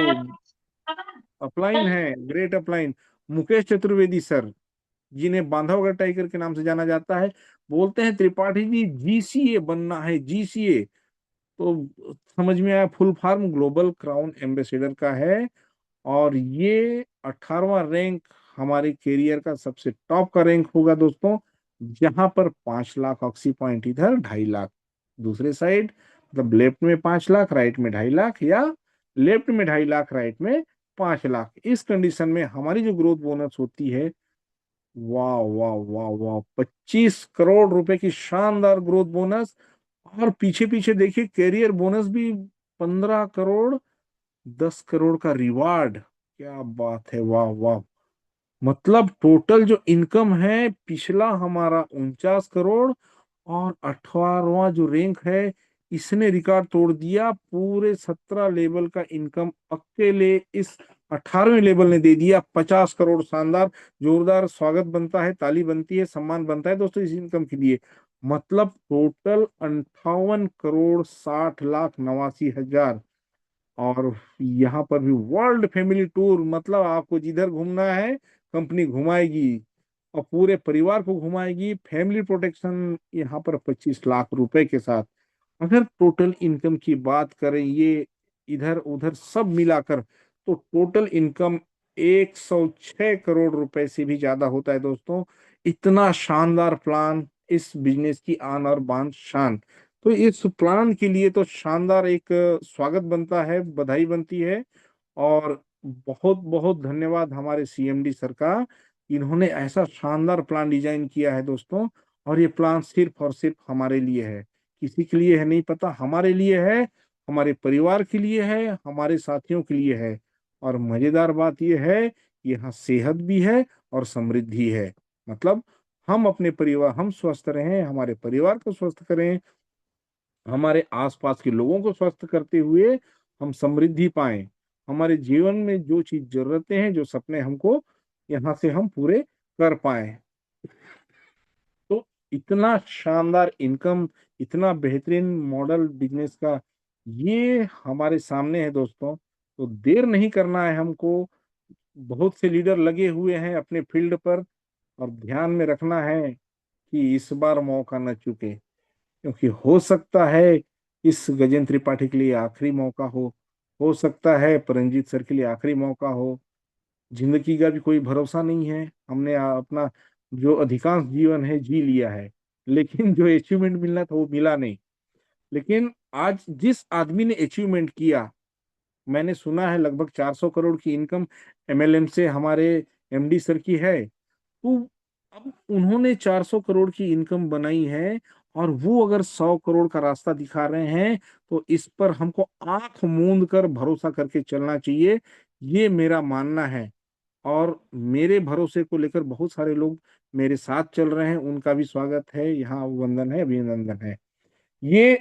अपलाइन है, great upline, Mukesh Chaturvedi sir, जिन्हें बांधवगढ़ टाइगर के नाम से जाना जाता है, बोलते हैं त्रिपाठी जी जीसीए बनना है, जीसीए। तो समझ में आया, full form global crown ambassador का है। और ये 18वां रैंक हमारे कैरियर का सबसे टॉप का रैंक होगा दोस्तों, जहां पर 5 लाख ऑक्सी पॉइंट इधर, 2.5 लाख दूसरे साइड, मतलब लेफ्ट में 5 लाख, राइट में 2.5 लाख, या लेफ्ट में 2.5 लाख, राइट में 5 लाख। इस कंडीशन में हमारी जो ग्रोथ बोनस होती है, वाह वाह वाह वाह, 25 करोड़ रुपए की शानदार ग्रोथ बोनस। और पीछे पीछे देखिए कैरियर बोनस भी 15 करोड़, 10 करोड़ का रिवार्ड। क्या बात है, वाह वाह। मतलब टोटल जो इनकम है, पिछला हमारा 49 करोड़, और 18वां जो रैंक है, इसने रिकॉर्ड तोड़ दिया। पूरे 17 लेवल का इनकम अकेले इस 18वें लेवल ने दे दिया, 50 करोड़। शानदार, जोरदार स्वागत बनता है, ताली बनती है, सम्मान बनता है दोस्तों इस इनकम के लिए। मतलब टोटल 58 करोड़ 60 लाख 89 हजार। और यहाँ पर भी वर्ल्ड फैमिली टूर, मतलब आपको जिधर घूमना है कंपनी घुमाएगी और पूरे परिवार को घुमाएगी। फैमिली प्रोटेक्शन यहाँ पर 25 लाख रुपए के साथ। अगर टोटल इनकम की बात करें, ये इधर उधर सब मिलाकर, तो टोटल इनकम 106 करोड़ रुपए से भी ज्यादा होता है दोस्तों। इतना शानदार प्लान, इस बिजनेस की आन और बान शान। तो इस प्लान के लिए तो शानदार एक स्वागत बनता है, बधाई बनती है। और बहुत बहुत धन्यवाद हमारे सीएमडी सर का, इन्होंने ऐसा शानदार प्लान डिजाइन किया है दोस्तों। और ये प्लान सिर्फ और सिर्फ हमारे लिए है, किसी के लिए है नहीं पता, हमारे लिए है, हमारे परिवार के लिए है, हमारे साथियों के लिए है। और मजेदार बात यह है, यहाँ सेहत भी है और समृद्धि है। मतलब हम अपने परिवार, हम स्वस्थ रहें, हमारे परिवार को स्वस्थ करें, हमारे आसपास के लोगों को स्वस्थ करते हुए हम समृद्धि पाएं। हमारे जीवन में जो चीज जरूरतें हैं, जो सपने हमको, यहाँ से हम पूरे कर पाए। तो इतना शानदार इनकम, इतना बेहतरीन मॉडल बिजनेस का ये हमारे सामने है दोस्तों। तो देर नहीं करना है हमको। बहुत से लीडर लगे हुए हैं अपने फील्ड पर, और ध्यान में रखना है कि इस बार मौका न चूके, क्योंकि हो सकता है इस गजेंद्र त्रिपाठी के लिए आखिरी मौका हो सकता है परमजीत सर के लिए आखिरी मौका हो। जिंदगी का भी कोई भरोसा नहीं है। हमने अपना जो अधिकांश जीवन है जी लिया है, लेकिन जो अचीवमेंट मिलना था वो मिला नहीं। लेकिन आज जिस आदमी ने अचीवमेंट किया, मैंने सुना है लगभग 400 करोड़ की इनकम एमएलएम से हमारे एमडी सर की है। तो अब उन्होंने 400 करोड़ की इनकम बनाई है, और वो अगर 100 करोड़ का रास्ता दिखा रहे हैं, तो इस पर हमको आंख मूंद कर भरोसा करके चलना चाहिए। ये मेरा मानना है। और मेरे भरोसे को लेकर बहुत सारे लोग मेरे साथ चल रहे हैं, उनका भी स्वागत है, यहाँ वंदन है, अभिनंदन है। ये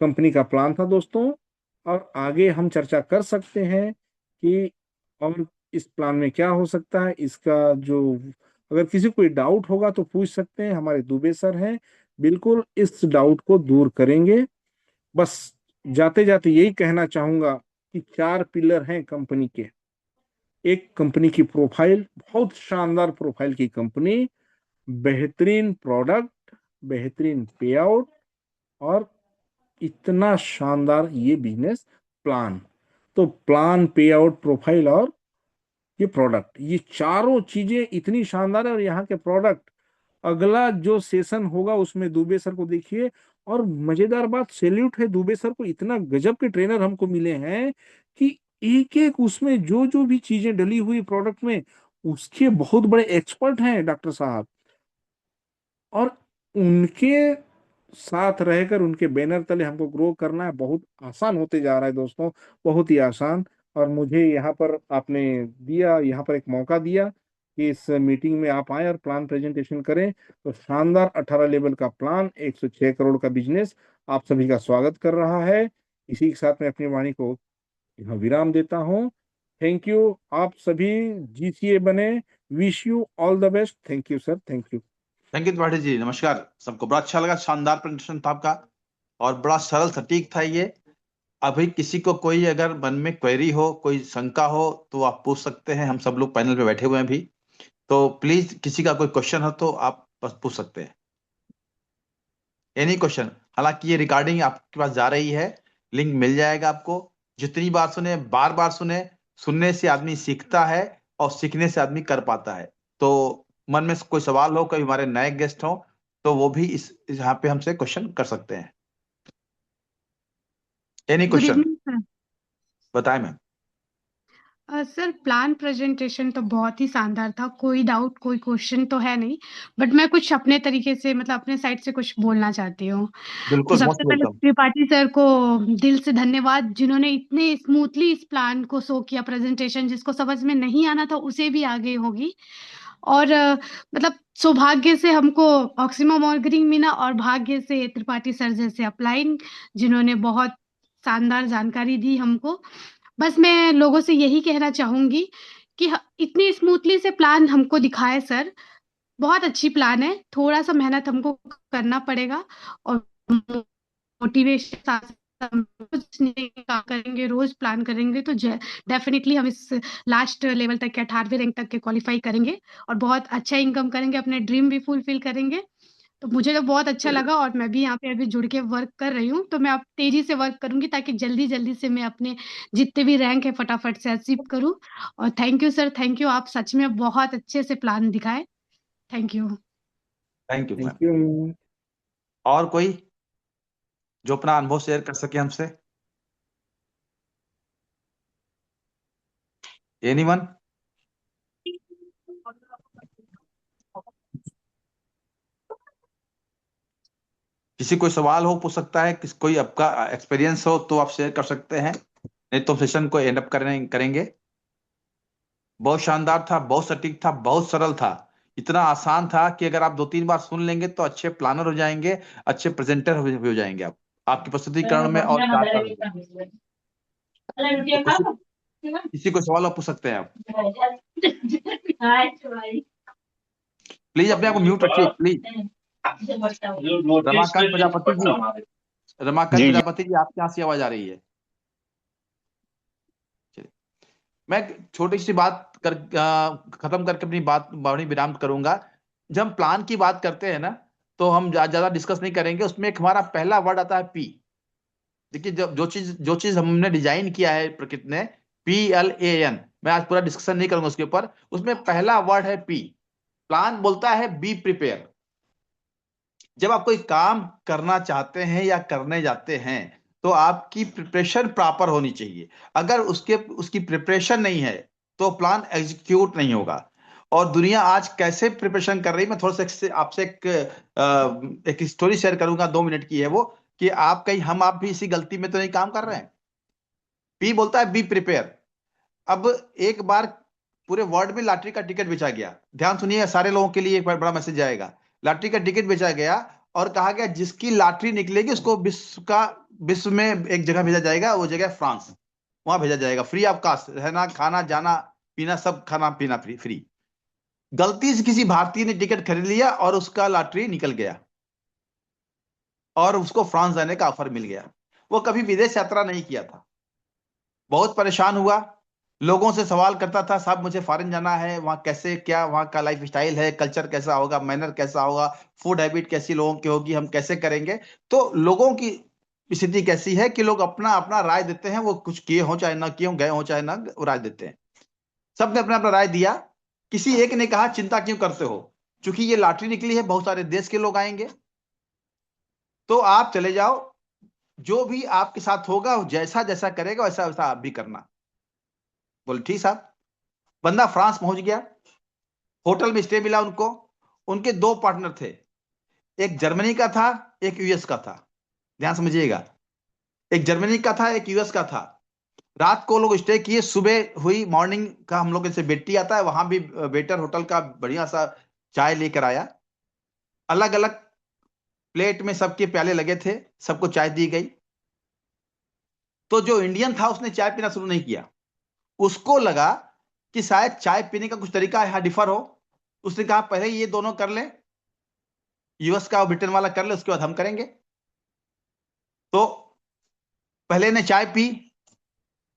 कंपनी का प्लान था दोस्तों। और आगे हम चर्चा कर सकते हैं कि और इस प्लान में क्या हो सकता है। इसका जो, अगर किसी को कोई डाउट होगा तो पूछ सकते हैं, हमारे दुबे सर हैं, बिल्कुल इस डाउट को दूर करेंगे। बस जाते जाते यही कहना चाहूंगा कि 4 पिलर हैं कंपनी के। एक, कंपनी की प्रोफाइल, बहुत शानदार प्रोफाइल की कंपनी, बेहतरीन प्रोडक्ट, बेहतरीन पे आउट, और इतना शानदार ये बिजनेस प्लान। तो प्लान, पे आउट, प्रोफाइल और ये प्रोडक्ट, ये चारों चीजें इतनी शानदार है। और यहाँ के प्रोडक्ट, अगला जो सेशन होगा उसमें दुबे सर को देखिए। और मजेदार बात, सैल्यूट है दुबे सर को, इतना गजब के ट्रेनर हमको मिले हैं कि एक एक उसमें जो जो भी चीजें डली हुई प्रोडक्ट में, उसके बहुत बड़े एक्सपर्ट हैं डॉक्टर साहब। और उनके साथ रहकर, उनके बैनर तले हमको ग्रो करना है, बहुत आसान होते जा रहा है दोस्तों, बहुत ही आसान। और मुझे यहाँ पर आपने दिया, यहाँ पर एक मौका दिया कि इस मीटिंग में आप आए और प्लान प्रेजेंटेशन करें। तो शानदार 18 लेवल का प्लान, 106 करोड़ का बिजनेस आप सभी का स्वागत कर रहा है। इसी के साथ मैं अपनी वाणी को यहाँ विराम देता हूँ। Thank you. आप सभी जीसीए बने। Wish you all the best. Thank you sir, thank you. Thank you Tripathi ji, नमस्कार सबको। बड़ा अच्छा लगा, शानदार प्रेजेंटेशन था आपका और बड़ा सरल सटीक था ये। अभी किसी को कोई अगर मन में क्वेरी हो, कोई शंका हो, तो आप पूछ सकते हैं। हम सब लोग पैनल पे बैठे हुए हैं भी, तो प्लीज किसी का कोई क्वेश्चन हो तो आप बस पूछ सकते हैं, एनी क्वेश्चन। हालांकि ये रिकॉर्डिंग आपके पास जा रही है, लिंक मिल जाएगा आपको। जितनी बार सुने, बार बार सुने। सुनने से आदमी सीखता है और सीखने से आदमी कर पाता है। तो मन में कोई सवाल हो, कभी हमारे नए गेस्ट हो, तो वो भी इस यहाँ पे हमसे क्वेश्चन कर सकते हैं। Any good question evening sir. बताएं मैम। सर, प्लान प्रेजेंटेशन तो बहुत ही शानदार था, कोई डाउट कोई क्वेश्चन तो है नहीं। बट मैं कुछ अपने तरीके से, मतलब अपने साइड से कुछ बोलना चाहती हूँ। तो बिल्कुल, मोस्ट सबसे पहले वेलकम। त्रिपाठी सर को दिल से धन्यवाद, जिन्होंने इतने स्मूथली इस प्लान को शो किया। प्रेजेंटेशन जिसको समझ में नहीं आना था उसे भी आगे होगी। और मतलब सौभाग्य से हमको ऑक्सीमा मॉर्गनिंग मिला, और भाग्य से त्रिपाठी सर जैसे अपलाइन, जिन्होंने बहुत शानदार जानकारी दी हमको। बस मैं लोगों से यही कहना चाहूंगी कि इतनी स्मूथली से प्लान हमको दिखाए सर। बहुत अच्छी प्लान है, थोड़ा सा मेहनत हमको करना पड़ेगा और मोटिवेशन साथ समझने का काम करेंगे, रोज प्लान करेंगे, तो डेफिनेटली हम इस लास्ट लेवल तक के 18वें रैंक तक के क्वालिफाई करेंगे और बहुत अच्छा इनकम करेंगे, अपने ड्रीम भी फुलफिल करेंगे। तो मुझे तो बहुत अच्छा लगा और मैं भी यहाँ पे अभी जुड़ के वर्क कर रही हूँ, तो मैं अब तेजी से वर्क करूंगी ताकि जल्दी जल्दी से मैं अपने जितने भी रैंक है फटाफट से अचीव करूँ। और thank you sir, thank you, आप सच में बहुत अच्छे से प्लान दिखाए। Thank you. Thank you thank ma'am. You. और कोई जो अपना अनुभव शेयर कर सके हमसे? एनीवन? किसी कोई सवाल हो पूछ सकता है, किस कोई आपका एक्सपीरियंस हो तो आप शेयर कर सकते हैं, नहीं तो सेशन को एंड अप करेंगे। बहुत शानदार था, बहुत सटीक था, बहुत सरल था, इतना आसान था कि अगर आप 2-3 बार सुन लेंगे तो अच्छे प्लानर हो जाएंगे, अच्छे प्रेजेंटर हो जाएंगे आप, आपकी प्रस्तुतिकरण में और चार चांद हो जाएंगे। तो किसी को सवाल आप पूछ सकते हैं आप। प्लीज अपने आप को म्यूट रखिए प्लीज। रमाकांत प्रजापति जी, रमाकांत जी जी। प्रजापति जी, आपके यहाँ से आवाज आ रही है? चलिए, मैं छोटी सी बात खत्म करके अपनी बात वाणी विराम करूंगा। जब हम प्लान की बात करते हैं ना, तो हम ज्यादा डिस्कस नहीं करेंगे, उसमें एक हमारा पहला वर्ड आता है पी। देखिए, जब जो चीज हमने डिजाइन किया है प्रकृति ने, PLAN, मैं आज पूरा डिस्कशन नहीं करूंगा उसके ऊपर, उसमें पहला वर्ड है पी। प्लान बोलता है बी प्रिपेयर। जब आप कोई काम करना चाहते हैं या करने जाते हैं तो आपकी प्रिपरेशन प्रॉपर होनी चाहिए। अगर उसकी प्रिपरेशन नहीं है तो प्लान एग्जीक्यूट नहीं होगा। और दुनिया आज कैसे प्रिपरेशन कर रही है, मैं थोड़ा सा आपसे एक स्टोरी शेयर करूंगा, 2 मिनट की है वो, कि आप कहीं हम आप भी इसी गलती में तो नहीं काम कर रहे हैं। पी बोलता है बी प्रिपेयर। अब एक बार पूरे वर्ल्ड में लॉटरी का टिकट बेचा गया, ध्यान सुनिए, सारे लोगों के लिए एक बार बड़ा मैसेज आएगा। लॉटरी का टिकट बेचा गया और कहा गया जिसकी लॉटरी निकलेगी उसको विश्व में एक जगह भेजा जाएगा, वो जगह फ्रांस। वहां भेजा जाएगा, फ्री ऑफ कॉस्ट, रहना खाना जाना पीना सब, खाना पीना फ्री फ्री। गलती से किसी भारतीय ने टिकट खरीद लिया और उसका लॉटरी निकल गया और उसको फ्रांस जाने का ऑफर मिल गया। वो कभी विदेश यात्रा नहीं किया था, बहुत परेशान हुआ, लोगों से सवाल करता था, साहब मुझे फॉरेन जाना है, वहाँ कैसे क्या वहाँ का लाइफ स्टाइल है, कल्चर कैसा होगा, मैनर कैसा होगा, फूड हैबिट कैसी लोगों की होगी, हम कैसे करेंगे। तो लोगों की स्थिति कैसी है कि लोग अपना अपना राय देते हैं, वो कुछ किए हो चाहे ना किए हो, गए हो चाहे ना, राय देते हैं। सबने अपना अपना राय दिया। किसी एक ने कहा चिंता क्यों करते हो, क्योंकि ये लॉटरी निकली है, बहुत सारे देश के लोग आएंगे, तो आप चले जाओ, जो भी आपके साथ होगा जैसा जैसा करेगा वैसा वैसा आप भी करना। बोले ठीक साहब। बंदा फ्रांस पहुंच गया, होटल में स्टे मिला उनको। उनके 2 पार्टनर थे, एक जर्मनी का था, एक यूएस का था। ध्यान समझिएगा, एक जर्मनी का था, एक यूएस का था। रात को लोग स्टे किए, सुबह हुई, मॉर्निंग का हम लोग जैसे बेटी आता है, वहां भी वेटर होटल का बढ़िया सा चाय लेकर आया। अलग अलग प्लेट में सबके प्याले लगे थे, सबको चाय दी गई। तो जो इंडियन था उसने चाय पीना शुरू नहीं किया, उसको लगा कि शायद चाय पीने का कुछ तरीका यहाँ डिफर हो। उसने कहा पहले ये दोनों कर ले, यूएस का और ब्रिटेन वाला कर ले, उसके बाद हम करेंगे। तो पहले ने चाय पी,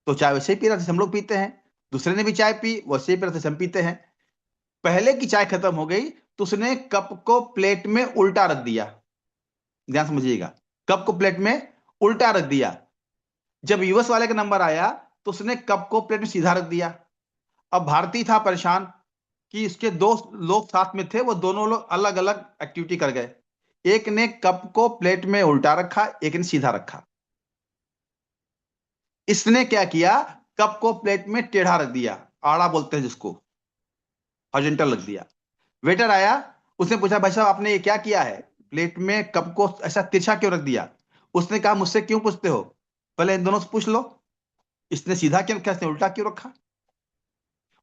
तो चाय वैसे ही पी रहा था, हम लोग पीते हैं। दूसरे ने भी चाय पी, वैसे ही पी रहा था, हम पीते हैं। पहले की चाय खत्म हो गई तो उसने कप को प्लेट में उल्टा रख दिया। ध्यान समझिएगा, कप को प्लेट में उल्टा रख दिया। जब यूएस वाले का नंबर आया तो उसने कप को प्लेट में सीधा रख दिया। अब भारतीय था परेशान कि इसके 2 लोग साथ में थे, वो दोनों लोग अलग अलग एक्टिविटी कर गए। एक ने कप को प्लेट में उल्टा रखा, एक ने सीधा रखा। इसने क्या किया, कप को प्लेट में टेढ़ा रख दिया, आड़ा बोलते हैं जिसको, हॉरिजॉन्टल रख दिया। वेटर आया, उसने पूछा भाई साहब आपने ये क्या किया है, प्लेट में कप को ऐसा तिरछा क्यों रख दिया। उसने कहा मुझसे क्यों पूछते हो, पहले इन दोनों से पूछ लो, इसने सीधा क्यों रखा, इसने उल्टा क्यों रखा।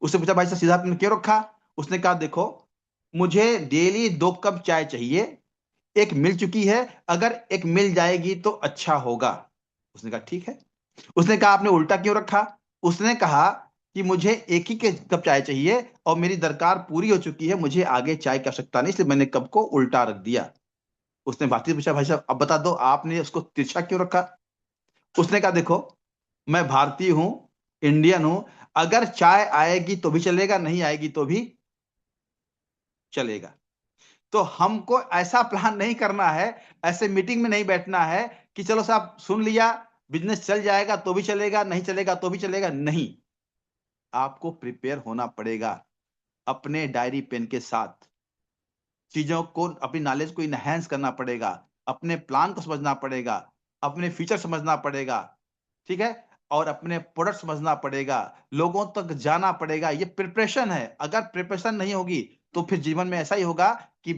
उसने पूछा भाई साहब सीधा तुमने क्यों रखा। उसने कहा देखो मुझे डेली 2 कप चाय चाहिए, एक मिल चुकी है, अगर एक मिल जाएगी तो अच्छा होगा। उसने कहा ठीक है। उसने कहा आपने उल्टा क्यों रखा। उसने कहा कि मुझे एक ही के कप चाय चाहिए और मेरी दरकार पूरी हो चुकी है, मुझे आगे चाय की आवश्यकता नहीं, इसलिए मैंने कप को उल्टा रख दिया। उसने भारतीय पूछा भाई साहब अब बता दो आपने उसको तिरछा क्यों रखा। उसने कहा देखो मैं भारतीय हूं, इंडियन हूं, अगर चाय आएगी तो भी चलेगा, नहीं आएगी तो भी चलेगा। तो हमको ऐसा प्लान नहीं करना है, ऐसे मीटिंग में नहीं बैठना है कि चलो साहब सुन लिया, बिजनेस चल जाएगा तो भी चलेगा, नहीं चलेगा तो भी चलेगा। नहीं, आपको प्रिपेयर होना पड़ेगा अपने डायरी पेन के साथ, चीजों को, अपनी नॉलेज को इनहेंस करना पड़ेगा, अपने प्लान को समझना पड़ेगा, अपने फीचर समझना पड़ेगा, ठीक है, और अपने प्रोडक्ट समझना पड़ेगा, लोगों तक जाना पड़ेगा। ये प्रिपरेशन है। अगर प्रिपरेशन नहीं होगी तो फिर जीवन में ऐसा ही होगा कि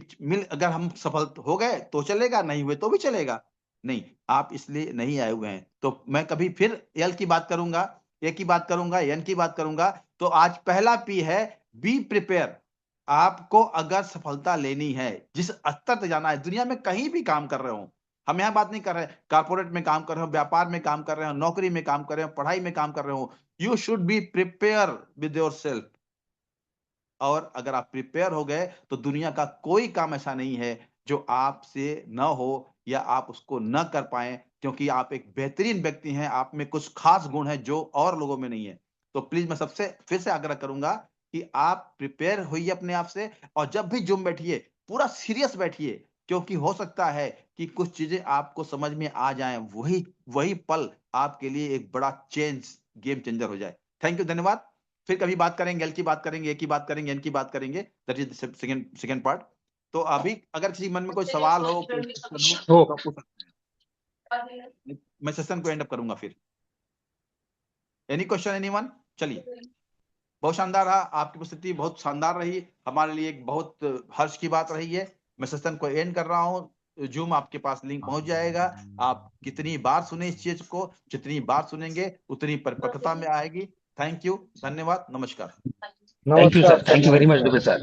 अगर हम सफल हो गए तो चलेगा, नहीं हुए तो भी चलेगा। नहीं, आप इसलिए नहीं आए हुए हैं। तो मैं कभी फिर एल की बात करूंगा, ए की बात करूंगा, एन की बात करूंगा। तो आज पहला पी है बी प्रिपेयर। आपको अगर सफलता लेनी है, जिस स्तर तक जाना है, दुनिया में कहीं भी काम कर रहे हो, हम यहां बात नहीं कर रहे कारपोरेट में काम कर रहे हो, व्यापार में काम कर रहे हो, नौकरी में काम कर रहे हो, पढ़ाई में काम कर रहे हो, you should be prepare with your self. और अगर आप प्रिपेयर हो गए तो दुनिया का कोई काम ऐसा नहीं है जो आपसे न हो या आप उसको न कर पाए, क्योंकि आप एक बेहतरीन व्यक्ति हैं, आप में कुछ खास गुण है जो और लोगों में नहीं है। तो प्लीज मैं सबसे फिर से आग्रह करूंगा कि आप प्रिपेयर होइए अपने आप से, और जब भी जुम बैठिए पूरा सीरियस बैठिए, क्योंकि हो सकता है कि कुछ चीजें आपको समझ में आ जाएं, वही वही पल आपके लिए एक बड़ा चेंज, गेम चेंजर हो जाए। थैंक यू, धन्यवाद। फिर कभी बात करेंगे, एल की बात करेंगे, ए की बात करेंगे, एन की बात करेंगे, दैट इज सेकंड पार्ट। तो अभी अगर किसी मन में कोई सवाल हो, कोई क्वेश्चन हो, तो आप पूछ सकते हैं। मैं सेशन को एंड अप करूंगा फिर। Any question, anyone? चलिए, बहुत शानदार रहा, आपकी उपस्थिति बहुत शानदार रही, हमारे लिए एक बहुत हर्ष की बात रही है। मैं सेशन को एंड कर रहा हूं। जूम आपके पास लिंक पहुंच जाएगा। आप कितनी बार सुने इस चीज को, जितनी बार सुनेंगे उतनी परिपक्वता में आएगी। थैंक यू, धन्यवाद, नमस्कार। Thank you sir, thank you very much Dubey sir.